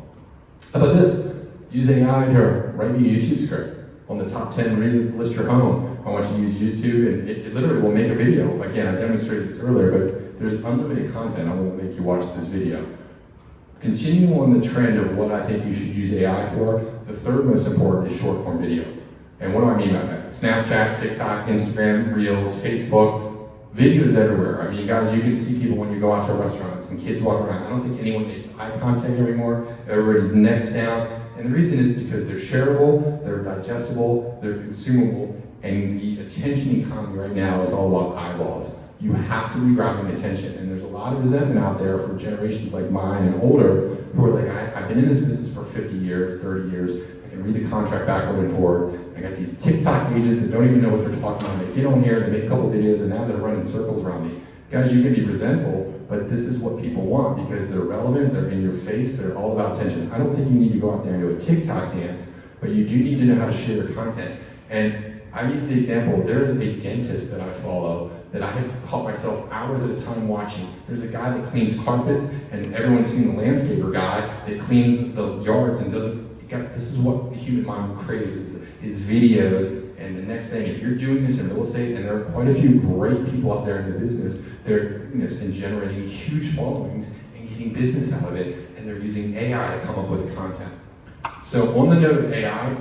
How about this? Use AI to write me a YouTube script. On the top 10 reasons to list your home, I want you to use YouTube, and it literally will make a video. Again, I demonstrated this earlier, but there's unlimited content. I won't make you watch this video. Continue on the trend of what I think you should use AI for. The third most important is short form video. And what do I mean by that? Snapchat, TikTok, Instagram, Reels, Facebook, videos everywhere. I mean, guys, you can see people when you go out to restaurants and kids walk around. I don't think anyone makes eye contact anymore. Everybody's necks down. And the reason is because they're shareable, they're digestible, they're consumable, and the attention economy right now is all about eyeballs. You have to be grabbing attention, and there's a lot of resentment out there for generations like mine and older who are like, I've been in this business for 50 years, 30 years, I can read the contract backward and forward. I got these TikTok agents that don't even know what they're talking about. They get on here, they make a couple videos, and now they're running circles around me. Guys, you can be resentful, but this is what people want because they're relevant, they're in your face, they're all about attention. I don't think you need to go out there and do a TikTok dance, but you do need to know how to share your content. And I use the example, there's a dentist that I follow that I have caught myself hours at a time watching. There's a guy that cleans carpets, and everyone's seen the landscaper guy that cleans the yards and doesn't, this is what the human mind craves, is videos. And the next thing, if you're doing this in real estate, and there are quite a few great people out there in the business, they're doing this and generating huge followings and getting business out of it, and they're using AI to come up with the content. So on the note of AI,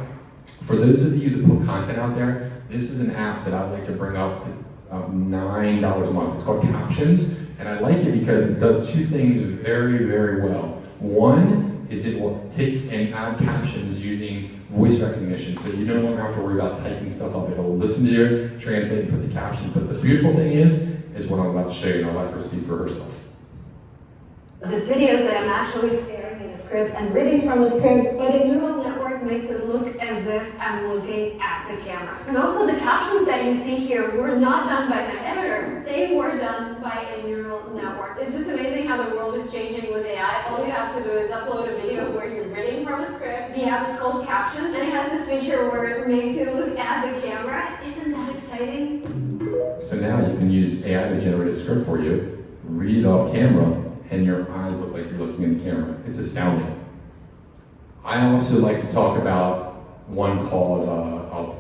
for those of you that put content out there, this is an app that I'd like to bring up. It's $9 a month. It's called Captions, and I like it because it does two things very, very well. One is it will take and add captions using voice recognition, so you no longer have to worry about typing stuff up. It'll listen to you, translate, and put the captions. But the beautiful thing is what I'm about to show you, and I'll let her speak for herself. This video is that I'm actually staring at a script and reading from a script, but a neural network makes it look as if I'm looking at the camera. And also the captions that you see here were not done by my editor. They were done by a neural network. It's just amazing how the world is changing with AI. All you have to do is upload a video where you're reading from a script. The app is called Captions, and it has this feature where it makes you look at the camera. Isn't that exciting? So now you can use AI to generate a script for you, read it off camera, and your eyes look like you're looking in the camera. It's astounding. I also like to talk about one called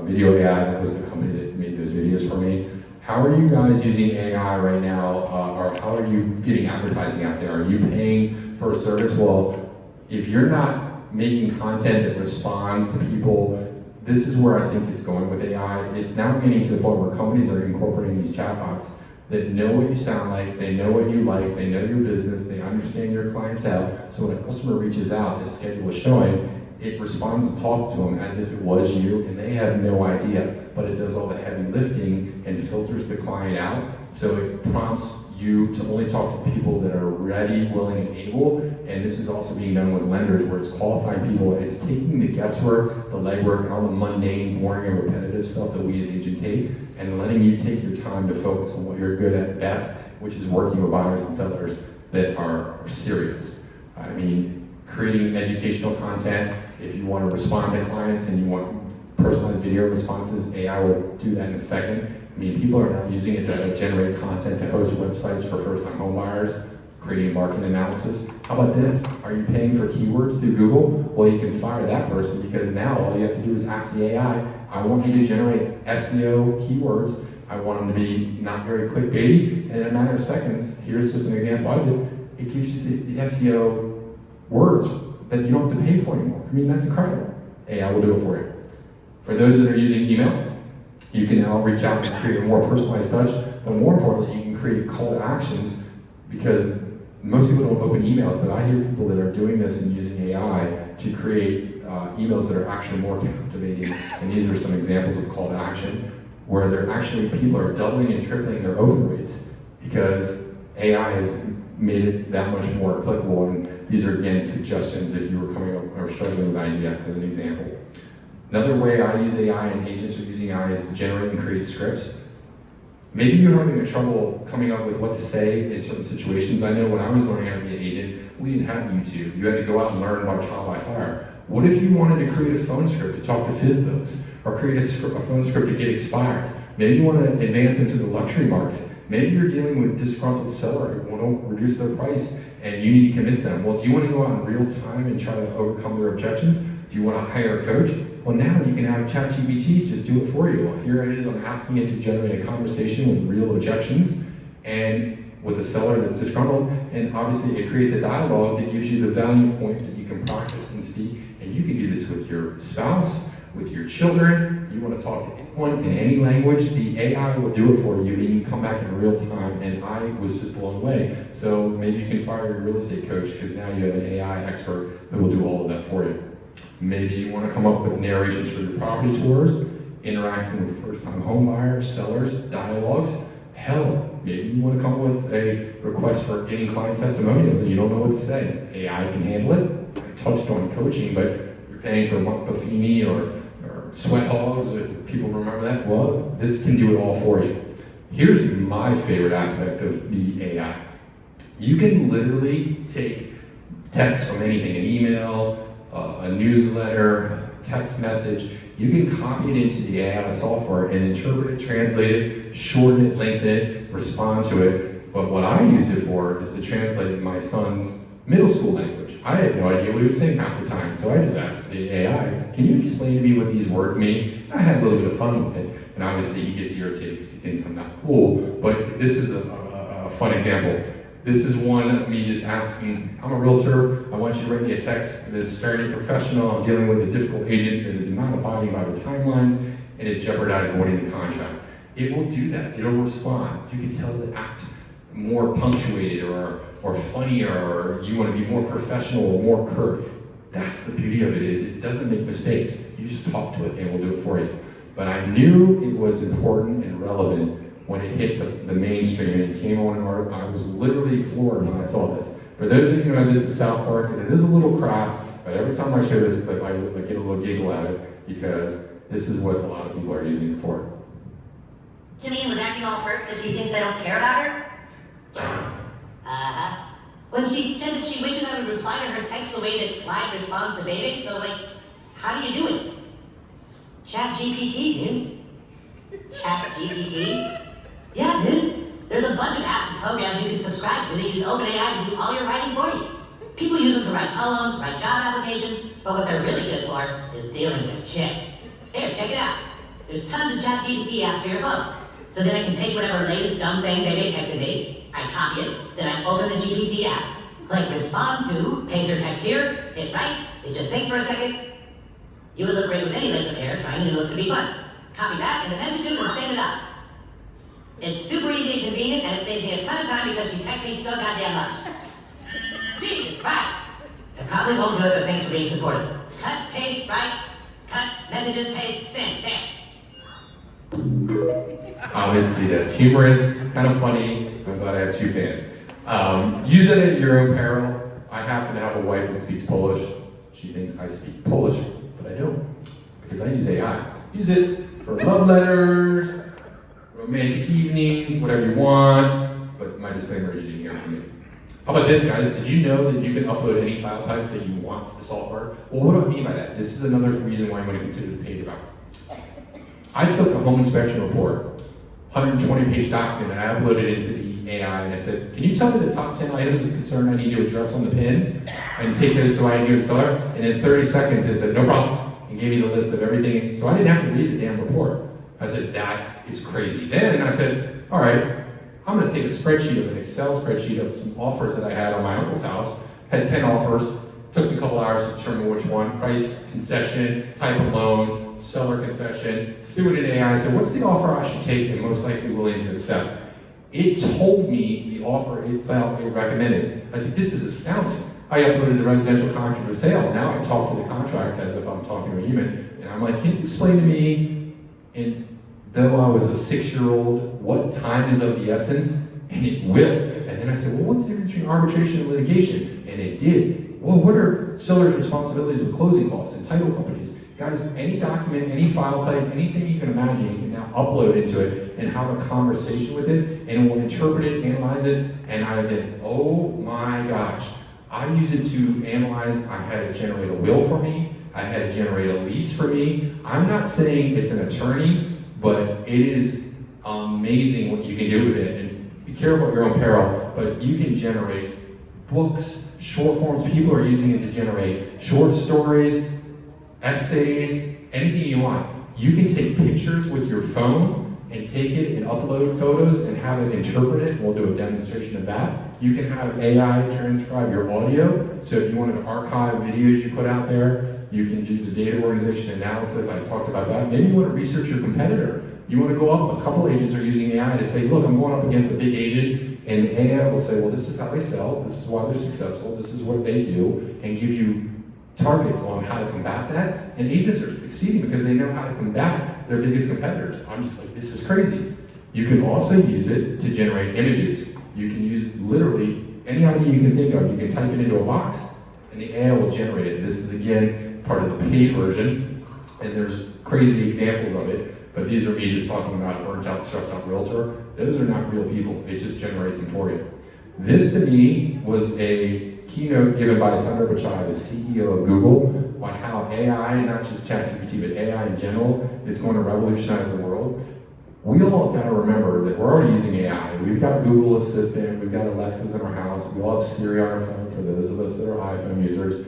Video AI. That was the company that made those videos for me. How are you guys using AI right now, or how are you getting advertising out there? Are you paying for a service? Well, if you're not making content that responds to people, this is where I think it's going with AI. It's now getting to the point where companies are incorporating these chatbots that know what you sound like, they know what you like, they know your business, they understand your clientele. So when a customer reaches out, the schedule is showing, it responds and talks to them as if it was you, and they have no idea, but it does all the heavy lifting and filters the client out. So it prompts you to only talk to people that are ready, willing, and able. And this is also being done with lenders where it's qualifying people. It's taking the guesswork, the legwork, and all the mundane, boring, and repetitive stuff that we as agents hate, and letting you take your time to focus on what you're good at best, which is working with buyers and sellers that are serious. I mean, creating educational content. If you want to respond to clients and you want personalized video responses, AI will do that in a second. I mean, people are now using it to generate content to host websites for first-time home buyers, creating market analysis. How about this? Are you paying for keywords through Google? Well, you can fire that person because now all you have to do is ask the AI, I want you to generate SEO keywords. I want them to be not very clickbaity, and in a matter of seconds, here's just an example I did, it gives you the SEO words that you don't have to pay for anymore. I mean, that's incredible. AI will do it for you. For those that are using email, you can now reach out and create a more personalized touch, but more importantly, you can create call to actions because most people don't open emails, but I hear people that are doing this and using AI to create emails that are actually more captivating, and these are some examples of call to action, where they're actually, people are doubling and tripling their open rates because AI has made it that much more applicable, and these are, again, suggestions if you were coming up or struggling with an idea as an example. Another way I use AI and agents are using AI is to generate and create scripts. Maybe you're having trouble coming up with what to say in certain situations. I know when I was learning how to be an agent, we didn't have YouTube. You had to go out and learn about trial by fire. What if you wanted to create a phone script to talk to FSBOs, or create a phone script to get expired? Maybe you want to advance into the luxury market. Maybe you're dealing with disgruntled seller who want to reduce their price and you need to convince them. Well, do you want to go out in real time and try to overcome their objections? Do you want to hire a coach? Well, now you can have ChatGPT just do it for you. Well, here it is, I'm asking it to generate a conversation with real objections and with a seller that's disgruntled, and obviously it creates a dialogue that gives you the value points that you can practice and speak, and you can do this with your spouse, with your children. You want to talk to anyone in any language, the AI will do it for you, and you can come back in real time, and I was just blown away. So maybe you can fire your real estate coach because now you have an AI expert that will do all of that for you. Maybe you want to come up with narrations for your property tours, interacting with first-time home buyers, sellers, dialogues. Hell, maybe you want to come up with a request for getting client testimonials and you don't know what to say. AI can handle it. I touched on coaching, but you're paying for Mark Buffini or Sweat Hogs, if people remember that. Well, this can do it all for you. Here's my favorite aspect of the AI. You can literally take text from anything, an email, a newsletter, text message. You can copy it into the AI software and interpret it, translate it, shorten it, lengthen it, respond to it. But what I used it for is to translate my son's middle school language. I had no idea what he was saying half the time, so I just asked the AI, can you explain to me what these words mean? And I had a little bit of fun with it, and obviously he gets irritated because he thinks I'm not cool, but this is a fun example. This is one of me just asking, I'm a realtor, I want you to write me a text that is stern and professional, I'm dealing with a difficult agent that is not abiding by the timelines and is jeopardizing winning the contract. It will do that, it'll respond. You can tell it to act more punctuated or funnier, or you want to be more professional or more curt. That's the beauty of it, is it doesn't make mistakes. You just talk to it and it will do it for you. But I knew it was important and relevant when it hit the mainstream and it came on, I was literally floored when I saw this. For those of you who know, this is South Park, and it is a little crass, but every time I show this clip, I get a little giggle at it because this is what a lot of people are using it for. Janine was acting all hurt because she thinks I don't care about her? Uh-huh. When she said that she wishes I would reply to her text the way that Clyde responds to bathing, so how do you do it? ChatGPT, dude. ChatGPT? Yeah, dude. There's a bunch of apps and programs you can subscribe to that use OpenAI to do all your writing for you. People use them to write poems, write job applications, but what they're really good for is dealing with chicks. Here, check it out. There's tons of ChatGPT apps for your phone. So then I can take whatever latest dumb thing they texted me, I copy it, then I open the GPT app, click respond to, paste their text here, hit write, it just thinks for a second. You would look great with any length of hair, trying a new look could be fun. Copy that into messages and send it up. It's super easy and convenient, and it saves me a ton of time because you text me so goddamn much. Jesus, right. I probably won't do it, but thanks for being supportive. Cut, paste, write, cut, messages, paste, send, there. Obviously, that's humorous, kind of funny. I'm glad I have two fans. Use it at your own peril. I happen to have a wife that speaks Polish. She thinks I speak Polish, but I don't, because I use AI. Use it for love letters, romantic evenings, whatever you want, but my disclaimer, you didn't hear from me. How about this, guys? Did you know that you can upload any file type that you want to the software? Well, what do I mean by that? This is another reason why I'm going to consider the paid route. I took a home inspection report, 120-page document, and I uploaded it into the AI, and I said, can you tell me the top 10 items of concern I need to address on the pin, and take those so I can give it to the seller? And in 30 seconds, it said, no problem, and gave me the list of everything. So I didn't have to read the damn report. I said, that is crazy. Then I said, all right, I'm going to take a spreadsheet of an Excel spreadsheet of some offers that I had on my uncle's house. Had 10 offers. Took me a couple hours to determine which one. Price, concession, type of loan, seller concession. Threw it in AI. I said, what's the offer I should take and most likely willing to accept? It told me the offer it felt it recommended. I said, this is astounding. I uploaded the residential contract of sale. Now I talk to the contract as if I'm talking to a human. And I'm like, can you explain to me, and though I was a 6-year-old, what time is of the essence? And it will. And then I said, well, what's the difference between arbitration and litigation? And it did. Well, what are sellers' responsibilities with closing costs and title companies? Guys, any document, any file type, anything you can imagine, you can now upload into it and have a conversation with it, and it will interpret it, analyze it, and I've been, oh my gosh. I use it to analyze. I had it generate a will for me. I had it generate a lease for me. I'm not saying it's an attorney, but it is amazing what you can do with it. And be careful at your own peril, but you can generate books, short forms. People are using it to generate short stories, essays, anything you want. You can take pictures with your phone and take it and upload photos and have it interpret it. We'll do a demonstration of that. You can have AI transcribe your audio. So if you wanted to archive videos you put out there, you can do the data organization analysis. I talked about that. Maybe you want to research your competitor. You want to go up. A couple agents are using AI to say, look, I'm going up against a big agent, and the AI will say, well, this is how they sell. This is why they're successful. This is what they do, and give you targets on how to combat that. And agents are succeeding because they know how to combat their biggest competitors. I'm just like, this is crazy. You can also use it to generate images. You can use literally any idea you can think of. You can type it into a box, and the AI will generate it. This is, again, part of the paid version, and there's crazy examples of it. But these are me just talking about a burnt out, stressed out realtor. Those are not real people. It just generates them for you. This, to me, was a keynote given by Sundar Pichai, the CEO of Google, on how AI, not just ChatGPT, but AI in general, is going to revolutionize the world. We all got to remember that we're already using AI. We've got Google Assistant, we've got Alexas in our house, we all have Siri on our phone for those of us that are iPhone users.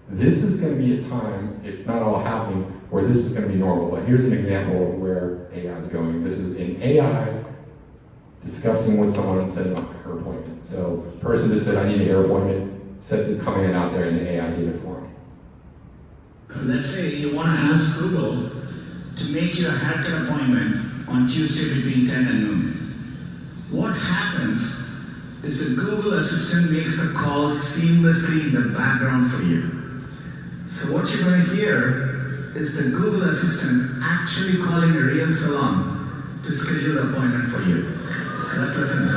This is going to be a time, it's not all happening, where this is going to be normal. But here's an example of where AI is going. This is an AI discussing with someone and setting up a hair appointment. So person just said, I need a hair appointment, set the comment out there, and the AI did it for him. Let's say you want to ask Google to make you a haircut appointment on Tuesday between 10 and noon. What happens is the Google Assistant makes the call seamlessly in the background for you. So what you're going to hear is the Google Assistant actually calling a real salon to schedule an appointment for you. Let's listen.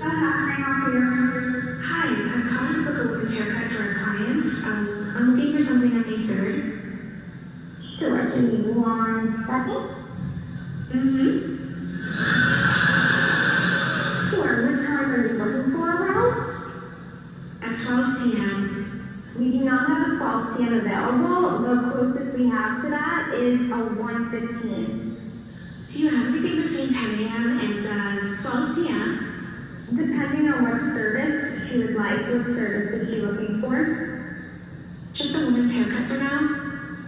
Hang on. customer is looking for around? At 12 p.m. We do not have a 12 p.m. available. The closest we have to that is a 1:15. So you have anything between 10 a.m. and 12 p.m. Depending on what service she would like, what service is she looking for? Just a woman's haircut for now?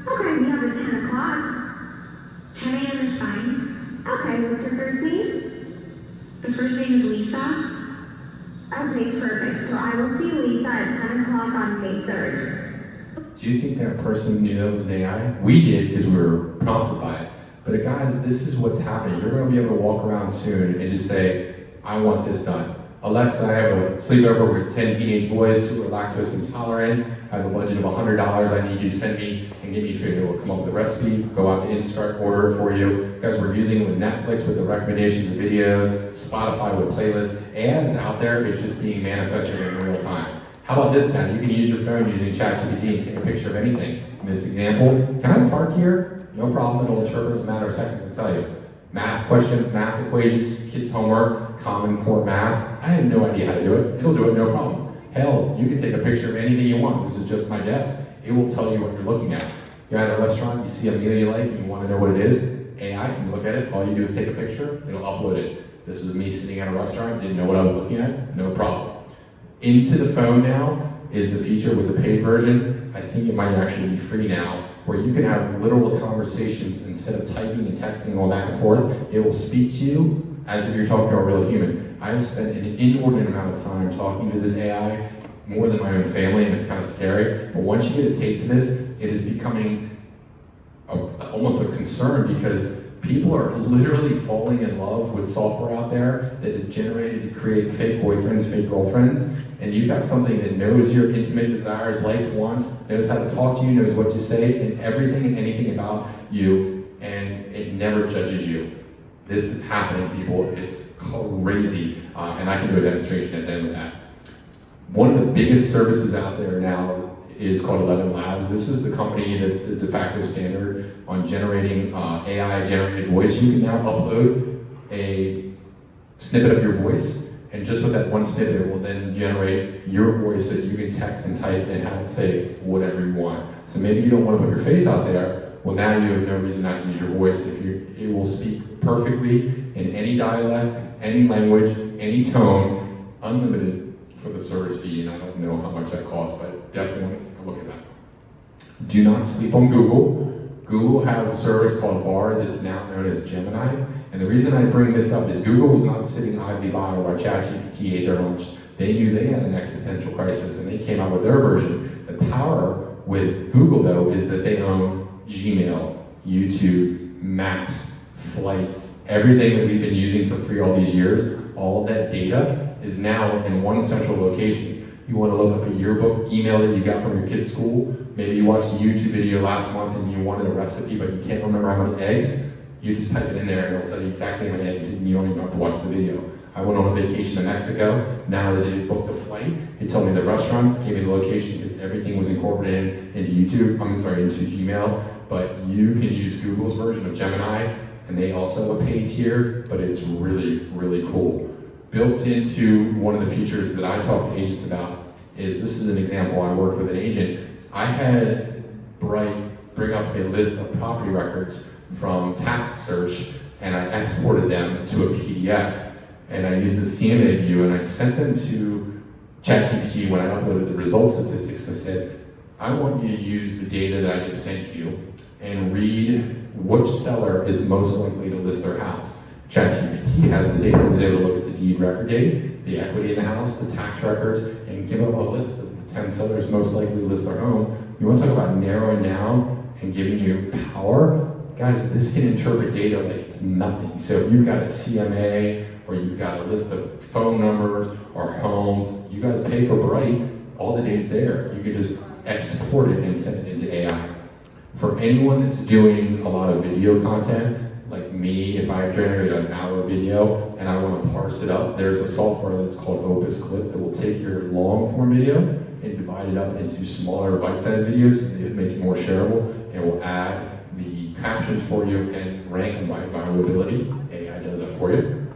Okay, we have it 10 o'clock. 10 a.m. is fine. Okay, what's your first name? The first name is Lisa. Okay, perfect. So I will see Lisa at 10 o'clock on May 3rd. Do you think that person knew that was an AI? We did because we were prompted by it. But guys, this is what's happening. You're going to be able to walk around soon and just say, I want this done. Alexa, I have a sleepover with 10 teenage boys, 2 are lactose intolerant. I have a budget of $100. I need you to send me and give me food. It will come up with a recipe, go out to Instacart, order it for you. Guys, we're using it with Netflix with the recommendations of videos, Spotify with playlists. AI is out there, it's just being manifested in real time. How about this now? You can use your phone using ChatGPT and take a picture of anything. In this example, can I park here? No problem, it'll interpret in a matter of seconds and tell you. Math questions, math equations, kids' homework, Common Core math. I had no idea how to do it. It'll do it, no problem. Hell, you can take a picture of anything you want. This is just my desk. It will tell you what you're looking at. You're at a restaurant, you see a meal you like, and you want to know what it is. AI can look at it. All you do is take a picture, it'll upload it. This was me sitting at a restaurant, didn't know what I was looking at, no problem. Into the phone now is the feature with the paid version. I think it might actually be free now, where you can have literal conversations instead of typing and texting all back and forth. It will speak to you as if you're talking to a real human. I've spent an inordinate amount of time talking to this AI, more than my own family, and it's kind of scary. But once you get a taste of this, it is becoming almost a concern, because people are literally falling in love with software out there that is generated to create fake boyfriends, fake girlfriends, and you've got something that knows your intimate desires, likes, wants, knows how to talk to you, knows what to say, and everything and anything about you, and it never judges you. This is happening, people. It's crazy, and I can do a demonstration at the end of that. One of the biggest services out there now is called 11 Labs. This is the company that's the de facto standard on generating AI-generated voice. You can now upload a snippet of your voice, and just with that one snippet, it will then generate your voice that you can text and type and have it say whatever you want. So maybe you don't want to put your face out there. Well, now you have no reason not to use your voice. It will speak perfectly in any dialect, any language, any tone, unlimited for the service fee, and I don't know how much that costs, but definitely want to take a look at that. Do not sleep on Google. Google has a service called Bard that's now known as Gemini, and the reason I bring this up is Google was not sitting idly by while ChatGPT ate their lunch. They knew they had an existential crisis, and they came out with their version. The power with Google, though, is that they own Gmail, YouTube, Maps, flights, everything that we've been using for free all these years. All of that data is now in one central location. You want to look up a yearbook email that you got from your kid's school. Maybe you watched a YouTube video last month and you wanted a recipe, but you can't remember how many eggs. You just type it in there and it'll tell you exactly how many eggs, and you don't even have to watch the video. I went on a vacation to Mexico. Now that it booked the flight, it told me the restaurants, gave me the location, because everything was incorporated into into Gmail. But you can use Google's version of Gemini, and they also have a paid tier, but it's really, really cool. Built into one of the features that I talk to agents about is, this is an example. I worked with an agent. I had Bright bring up a list of property records from tax search, and I exported them to a PDF, and I used the CMA view, and I sent them to ChatGPT when I uploaded the result statistics. I said, I want you to use the data that I just sent you and read which seller is most likely to list their house. ChatGPT has the data. It was able to look at the deed record date, the equity in the house, the tax records, and give up a list of the 10 sellers most likely to list their home. You want to talk about narrowing down and giving you power? Guys, this can interpret data like it's nothing. So if you've got a CMA, or you've got a list of phone numbers or homes, you guys pay for Bright, all the data's there. You can just export it and send it into AI. For anyone that's doing a lot of video content, like me, if I generate an hour video and I want to parse it up, there's a software that's called Opus Clip that will take your long form video and divide it up into smaller bite-sized videos and make it more shareable, and will add the captions for you and rank them by viral ability. AI does that for you.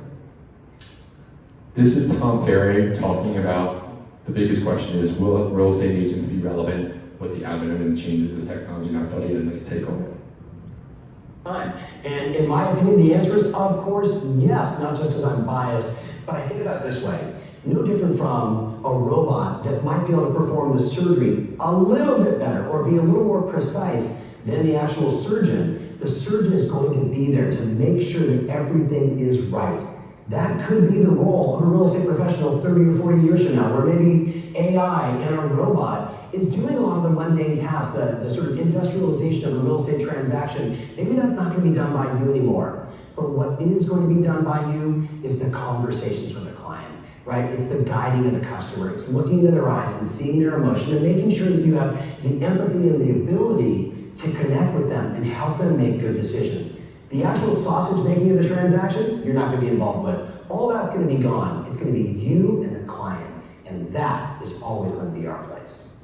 This is Tom Ferry talking about the biggest question is, will real estate agents be relevant with the advent and change of this technology? And I thought he had a nice take on it. And in my opinion, the answer is, of course, yes, not just because I'm biased, but I think about it this way. No different from a robot that might be able to perform the surgery a little bit better or be a little more precise than the actual surgeon. The surgeon is going to be there to make sure that everything is right. That could be the role of a real estate professional 30 or 40 years from now, where maybe AI and a robot is doing a lot of the mundane tasks, the sort of industrialization of a real estate transaction. Maybe that's not going to be done by you anymore. But what is going to be done by you is the conversations with the client, right? It's the guiding of the customer. It's looking into their eyes and seeing their emotion and making sure that you have the empathy and the ability to connect with them and help them make good decisions. The actual sausage making of the transaction, you're not going to be involved with. All that's going to be gone. It's going to be you and the client. And that is always going to be our place.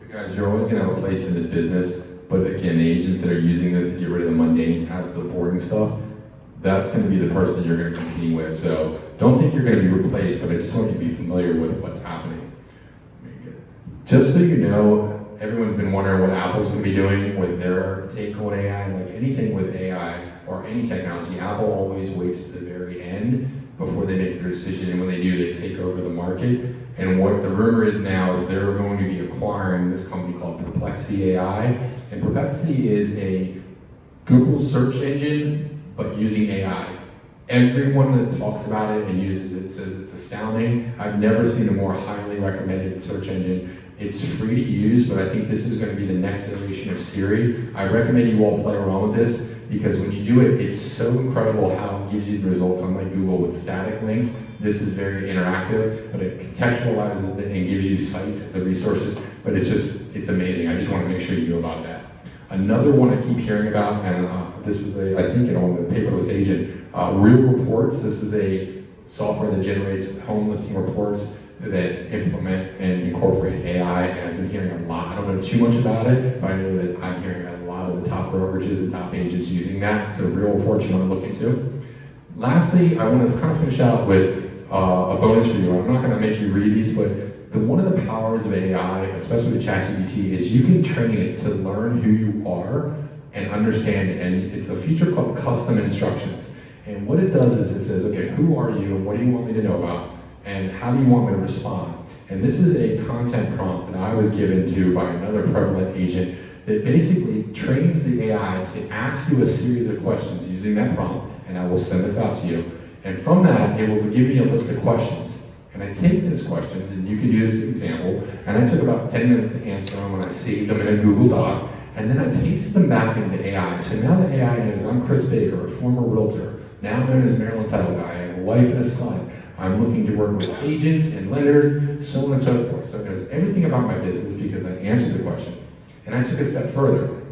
Guys, you're always going to have a place in this business, but again, the agents that are using this to get rid of the mundane tasks, the boring stuff, that's going to be the person you're going to be competing with. So don't think you're going to be replaced, but I just want you to be familiar with what's happening. Just so you know, everyone's been wondering what Apple's going to be doing with their take on AI. Like anything with AI or any technology, Apple always waits to the very end before they make their decision, and when they do, they take over the market. And what the rumor is now is they're going to be acquiring this company called Perplexity AI. And Perplexity is a Google search engine, but using AI. Everyone that talks about it and uses it says it's astounding. I've never seen a more highly recommended search engine. It's free to use, but I think this is going to be the next iteration of Siri. I recommend you all play around with this, because when you do it, it's so incredible how it gives you the results. Unlike Google with static links, this is very interactive, but it contextualizes it and gives you sites, the resources, but it's amazing. I just want to make sure you know about that. Another one I keep hearing about, and this was I think on the Paperless Agent, Real Reports. This is a software that generates home listing reports that implement and incorporate AI, and I've been hearing a lot. I don't know too much about it, but I know that I'm hearing a lot of the top brokerages and top agents using that. So Real Reports you want to look into. Lastly, I want to kind of finish out with a bonus for you. I'm not going to make you read these, but one of the powers of AI, especially with ChatGPT, is you can train it to learn who you are and understand it. And it's a feature called custom instructions. And what it does is it says, okay, who are you and what do you want me to know about? And how do you want me to respond? And this is a content prompt that I was given to by another prevalent agent that basically trains the AI to ask you a series of questions using that prompt, and I will send this out to you. And from that, it will give me a list of questions. And I take those questions, and you can use this example, and I took about 10 minutes to answer them, and I saved them in a Google Doc, and then I pasted them back into AI. So now the AI knows I'm Chris Baker, a former realtor, now known as Maryland Title Guy. I have a wife and a son. I'm looking to work with agents and lenders, so on and so forth. So it knows everything about my business because I answered the questions. And I took a step further.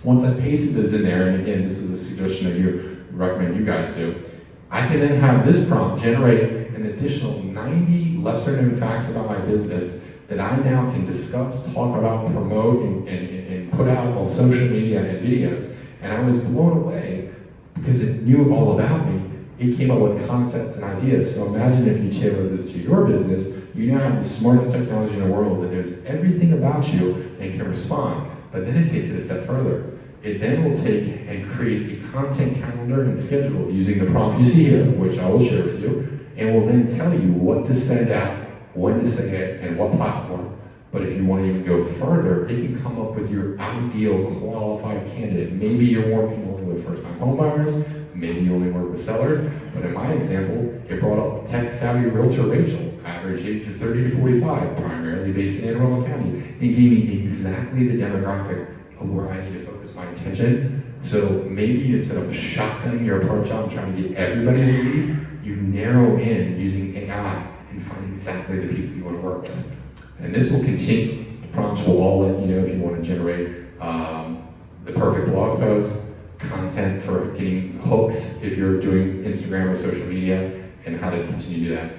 Once I pasted this in there, and again, this is a suggestion that you recommend you guys do, I can then have this prompt generate an additional 90 lesser known facts about my business that I now can discuss, talk about, promote, and put out on social media and videos. And I was blown away because it knew all about me. It came up with concepts and ideas. So imagine if you tailor this to your business, you now have the smartest technology in the world that knows everything about you and can respond. But then it takes it a step further. It then will take and create a content calendar and schedule using the prompt you see here, which I will share with you, and will then tell you what to send out, when to say it, and what platform. But if you want to even go further, it can come up with your ideal qualified candidate. Maybe you're working only with first-time homebuyers, maybe you only work with sellers, but in my example, it brought up tech-savvy realtor Rachel, average age of 30 to 45, primarily based in Anne Arundel County. It gave me exactly the demographic of where I need to focus my attention. So maybe instead of shotgunning your approach out and trying to get everybody to lead, you narrow in using AI and find exactly the people you want to work with. And this will continue. The prompts will all let you know if you want to generate the perfect blog post, content for getting hooks if you're doing Instagram or social media, and how to continue to do that.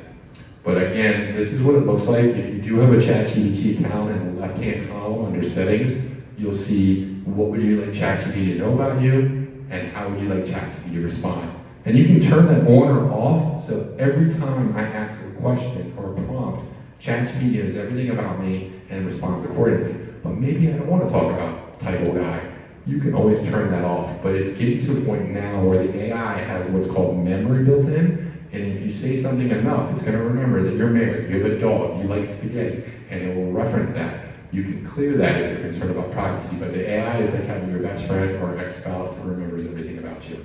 But again, this is what it looks like. If you do have a ChatGPT account, in the left-hand column under settings, you'll see what would you like ChatGPT to know about you, and how would you like ChatGPT to respond. And you can turn that on or off, so every time I ask a question or a prompt, ChatGPT knows everything about me and responds accordingly. But maybe I don't want to talk about title guy. You can always turn that off, but it's getting to a point now where the AI has what's called memory built in, and if you say something enough, it's going to remember that you're married, you have a dog, you like spaghetti, and it will reference that. You can clear that if you're concerned about privacy, but the AI is like having your best friend or ex-spouse that remembers everything about you.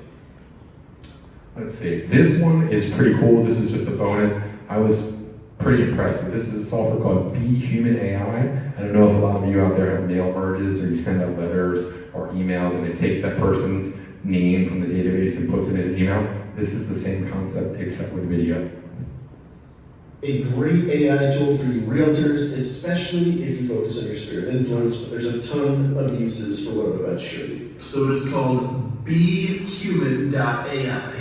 Let's see, this one is pretty cool. This is just a bonus. I was pretty impressed. This is a software called Be Human AI. I don't know if a lot of you out there have mail merges or you send out letters or emails and it takes that person's name from the database and puts it in an email. This is the same concept except with video. A great AI tool for you realtors, especially if you focus on your sphere of influence, but there's a ton of uses for what I'm about to show you. So it is called BeHuman.ai.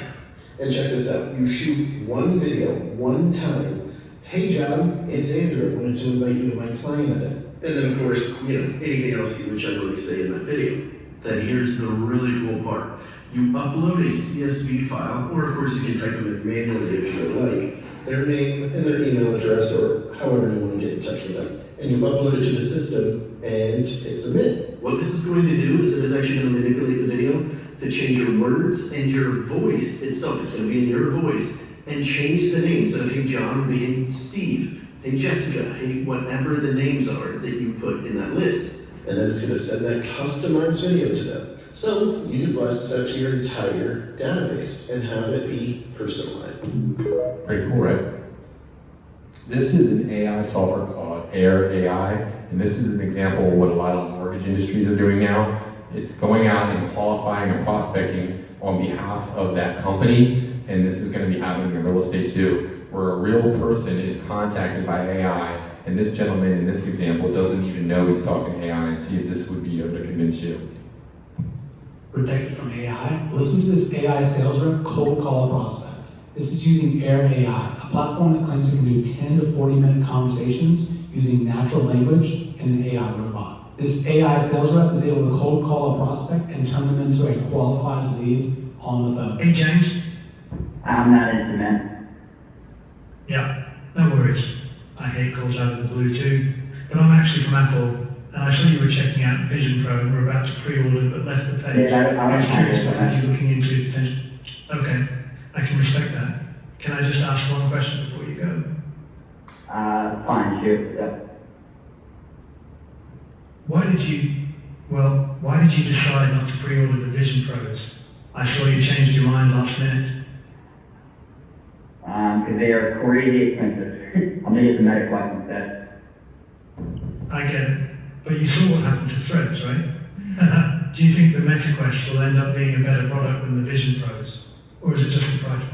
And check this out, you shoot one video, one time. Hey John, it's Andrew, I wanted to invite you to my client event. And then of course, anything else you would generally say in that video. Then here's the really cool part. You upload a CSV file, or of course you can type them in manually if you would like, their name and their email address, or however you want to get in touch with them. And you upload it to the system and hit submit. What this is going to do is it is actually going to manipulate the video to change your words and your voice itself. It's going to be in your voice and change the name. Instead of hey John, being Steve, hey Jessica, hey whatever the names are that you put in that list. And then it's going to send that customized video to them. So you can blast this out to your entire database and have it be personalized. Pretty cool, right? This is an AI software called AACAR, and this is an example of what a lot of mortgage industries are doing now. It's going out and qualifying and prospecting on behalf of that company, and this is going to be happening in real estate too, where a real person is contacted by AI, and this gentleman in this example doesn't even know he's talking to AI, and see if this would be able to convince you. Protected from AI, listen to this AI sales rep cold call a prospect. This is using AACAR, a platform that claims it can do 10 to 40-minute conversations using natural language and an AI robot. This AI sales rep is able to cold call a prospect and turn them into a qualified lead on the phone. Hey James. I'm not into men. Yeah, no worries. I hate calls out of the blue too. But I'm actually from Apple, and I saw you were checking out Vision Pro and were about to pre-order but left the page. Yeah, I'm curious what had you looking into potential. Okay, I can respect that. Can I just ask one question before you go? Fine, shoot. Yeah. Why did you decide not to pre-order the Vision Pros? I saw you changed your mind last minute. Because they are crazy expensive. I'm gonna get the Meta Quest instead. I get it. But you saw what happened to Threads, right? Do you think the Meta Quest will end up being a better product than the Vision Pros? Or is it just the price?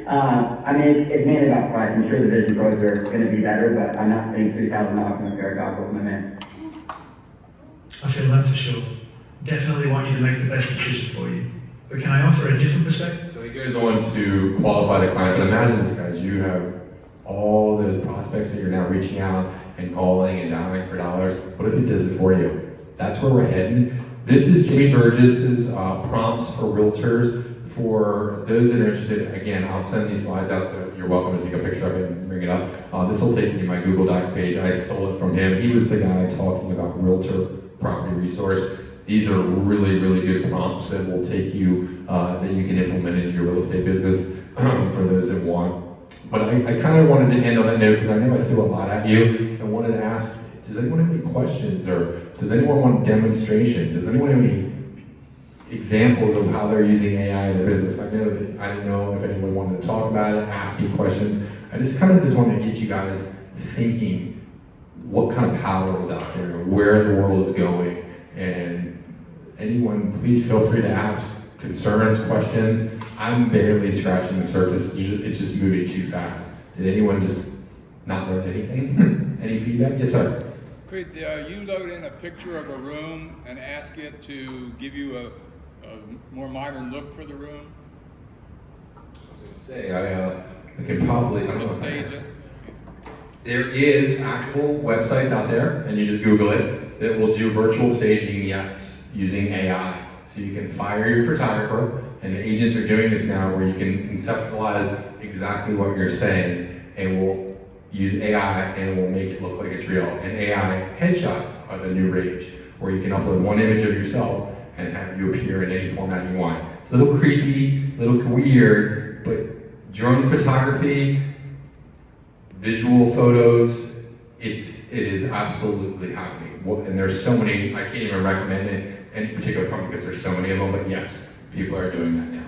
I mean, it's mainly about price. I'm sure the Vision Pros are going to be better, but I'm not paying $3,000 on a pair of goggles, my man. I feel that for sure. Definitely want you to make the best decision for you. But can I offer a different perspective? So he goes on to qualify the client, but imagine this, guys. You have all those prospects that you're now reaching out and calling and dialing for dollars. What if it does it for you? That's where we're heading. This is Jimmy Burgess's prompts for realtors. For those that are interested, again, I'll send these slides out, so you're welcome to take a picture of it and bring it up. This will take you to my Google Docs page. I stole it from him. He was the guy talking about realtor property resource. These are really, really good prompts that will take you, that you can implement into your real estate business for those that want. But I kind of wanted to end on that note because I know I threw a lot at you. I wanted to ask, does anyone have any questions, or does anyone want a demonstration? Does anyone have any examples of how they're using AI in their business? I know that I didn't know if anyone wanted to talk about it, ask me questions. I just wanted to get you guys thinking what kind of power is out there, where the world is going, and anyone, please feel free to ask concerns, questions. I'm barely scratching the surface. It's just moving too fast. Did anyone just not learn anything? Any feedback? Yes, sir. Could you load in a picture of a room and ask it to give you a more modern look for the room? I can probably, I don't know. Stage it. There is actual websites out there, and you just Google it, that will do virtual staging, yes, using AI. So you can fire your photographer, And the agents are doing this now where you can conceptualize exactly what you're saying and we'll use AI and we'll make it look like it's real. And AI headshots are the new rage, where you can upload one image of yourself and have you appear in any format you want. It's a little creepy, a little weird, but drone photography, visual photos, it is absolutely happening. And there's so many, I can't even recommend it, any particular company because there's so many of them, but yes, people are doing that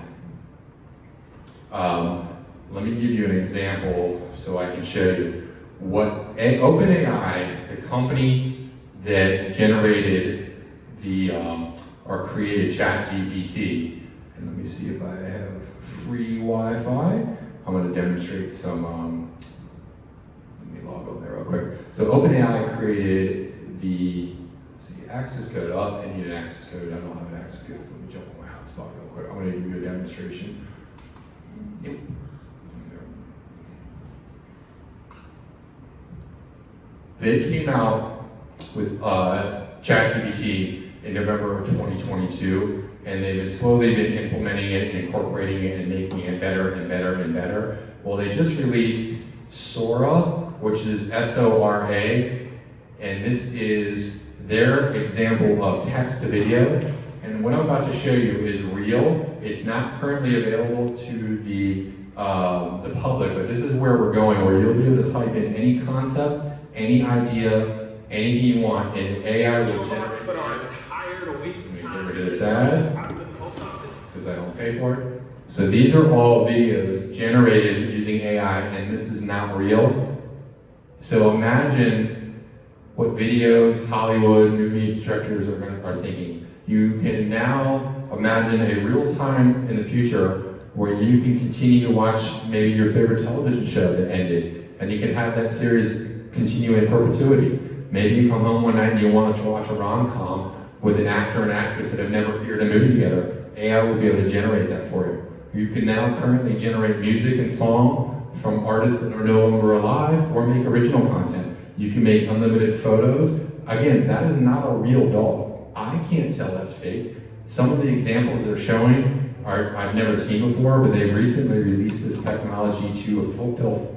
now. Let me give you an example so I can show you what OpenAI, the company that generated the, or created ChatGPT, and let me see if I have free Wi-Fi. I'm gonna demonstrate some, let me log on there real quick. So OpenAI created the, let's see, access code. Oh, I need an access code. I don't have an access code, so let me jump on my hotspot real quick. I'm gonna give you a demonstration. Yep. They came out with ChatGPT in November of 2022, and they've slowly been implementing it and incorporating it and making it better and better and better. Well, they just released Sora, which is S-O-R-A, and this is their example of text to video. And what I'm about to show you is real. It's not currently available to the public, but this is where we're going, where you'll be able to type in any concept, any idea, anything you want, and AI will generate. But I'm tired of wasting time. Let me get rid of this ad, because I don't pay for it. So these are all videos generated using AI, and this is not real. So imagine what videos Hollywood movie directors are thinking. You can now imagine a real time in the future where you can continue to watch maybe your favorite television show that ended, and you can have that series continue in perpetuity. Maybe you come home one night and you want to watch a rom-com with an actor and actress that have never appeared in a movie together. AI will be able to generate that for you. You can now currently generate music and song from artists that are no longer alive or make original content. You can make unlimited photos. Again, that is not a real dog. I can't tell that's fake. Some of the examples they're showing I've never seen before, but they've recently released this technology to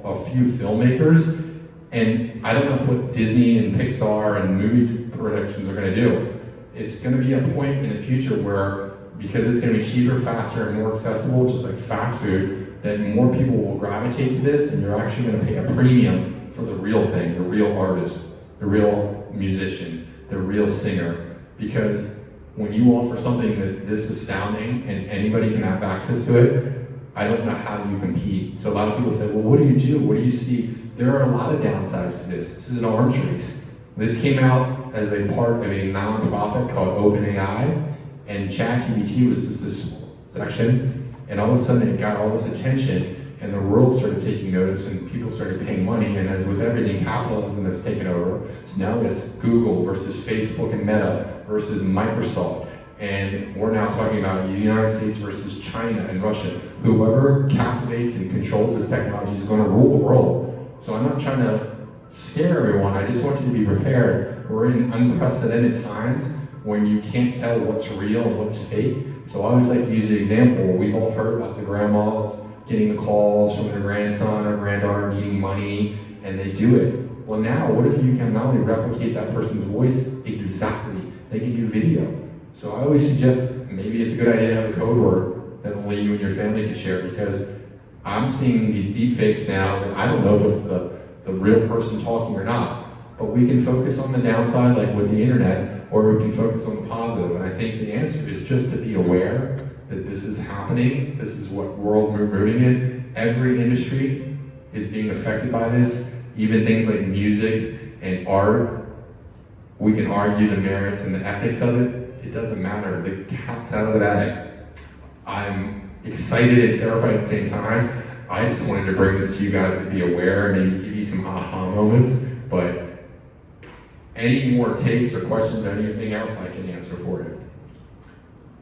a few filmmakers. And I don't know what Disney and Pixar and movie productions are going to do. It's going to be a point in the future where, because it's going to be cheaper, faster, and more accessible, just like fast food, that more people will gravitate to this, and you're actually going to pay a premium for the real thing, the real artist, the real musician, the real singer. Because when you offer something that's this astounding and anybody can have access to it, I don't know how you compete. So a lot of people say, well, what do you do? What do you see? There are a lot of downsides to this. This is an arms race. This came out as a part of a non-profit called OpenAI, and ChatGPT was just this section, and all of a sudden it got all this attention, and the world started taking notice, and people started paying money, and as with everything, capitalism has taken over. So now it's Google versus Facebook and Meta versus Microsoft, and we're now talking about the United States versus China and Russia. Whoever captivates and controls this technology is going to rule the world. So I'm not trying to scare everyone, I just want you to be prepared. We're in unprecedented times when you can't tell what's real and what's fake. So I always like to use the example, we've all heard about the grandmas getting the calls from their grandson or granddaughter needing money, and they do it. Well now, what if you can not only replicate that person's voice exactly, they can do video. So I always suggest maybe it's a good idea to have a code word that only you and your family can share, because I'm seeing these deep fakes now that I don't know if it's the real person talking or not, but we can focus on the downside like with the internet, or we can focus on the positive. And I think the answer is just to be aware that this is happening, this is what world we're moving in. Every industry is being affected by this, even things like music and art. We can argue the merits and the ethics of it. It doesn't matter, the cat's out of the bag. I'm excited and terrified at the same time. I just wanted to bring this to you guys to be aware and maybe give you some aha moments, but any more takes or questions or anything else I can answer for you.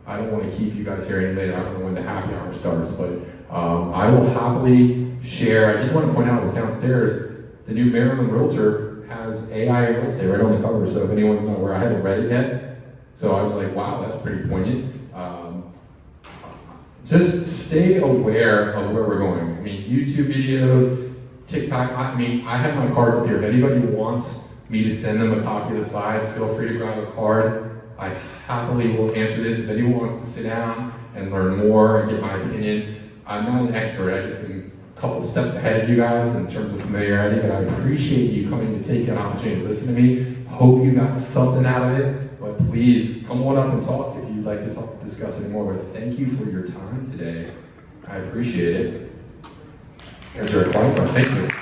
I don't want to keep you guys here any later. I don't know when the happy hour starts, but I will happily share. I did want to point out, I was downstairs, the new Maryland Realtor has AI real estate right on the cover, so if anyone's not aware, I haven't read it yet. So I was like, wow, that's pretty poignant. just stay aware of where we're going. I mean, YouTube videos, TikTok, I have my cards up here. If anybody wants me to send them a copy of the slides, feel free to grab a card. I happily will answer this. If anyone wants to sit down and learn more and get my opinion, I'm not an expert. I just am a couple steps ahead of you guys in terms of familiarity, but I appreciate you coming to take an opportunity to listen to me. Hope you got something out of it, but please come on up and talk if you'd like to talk, discuss it more. But thank you for your time today. I appreciate it. Is there a question? Thank you.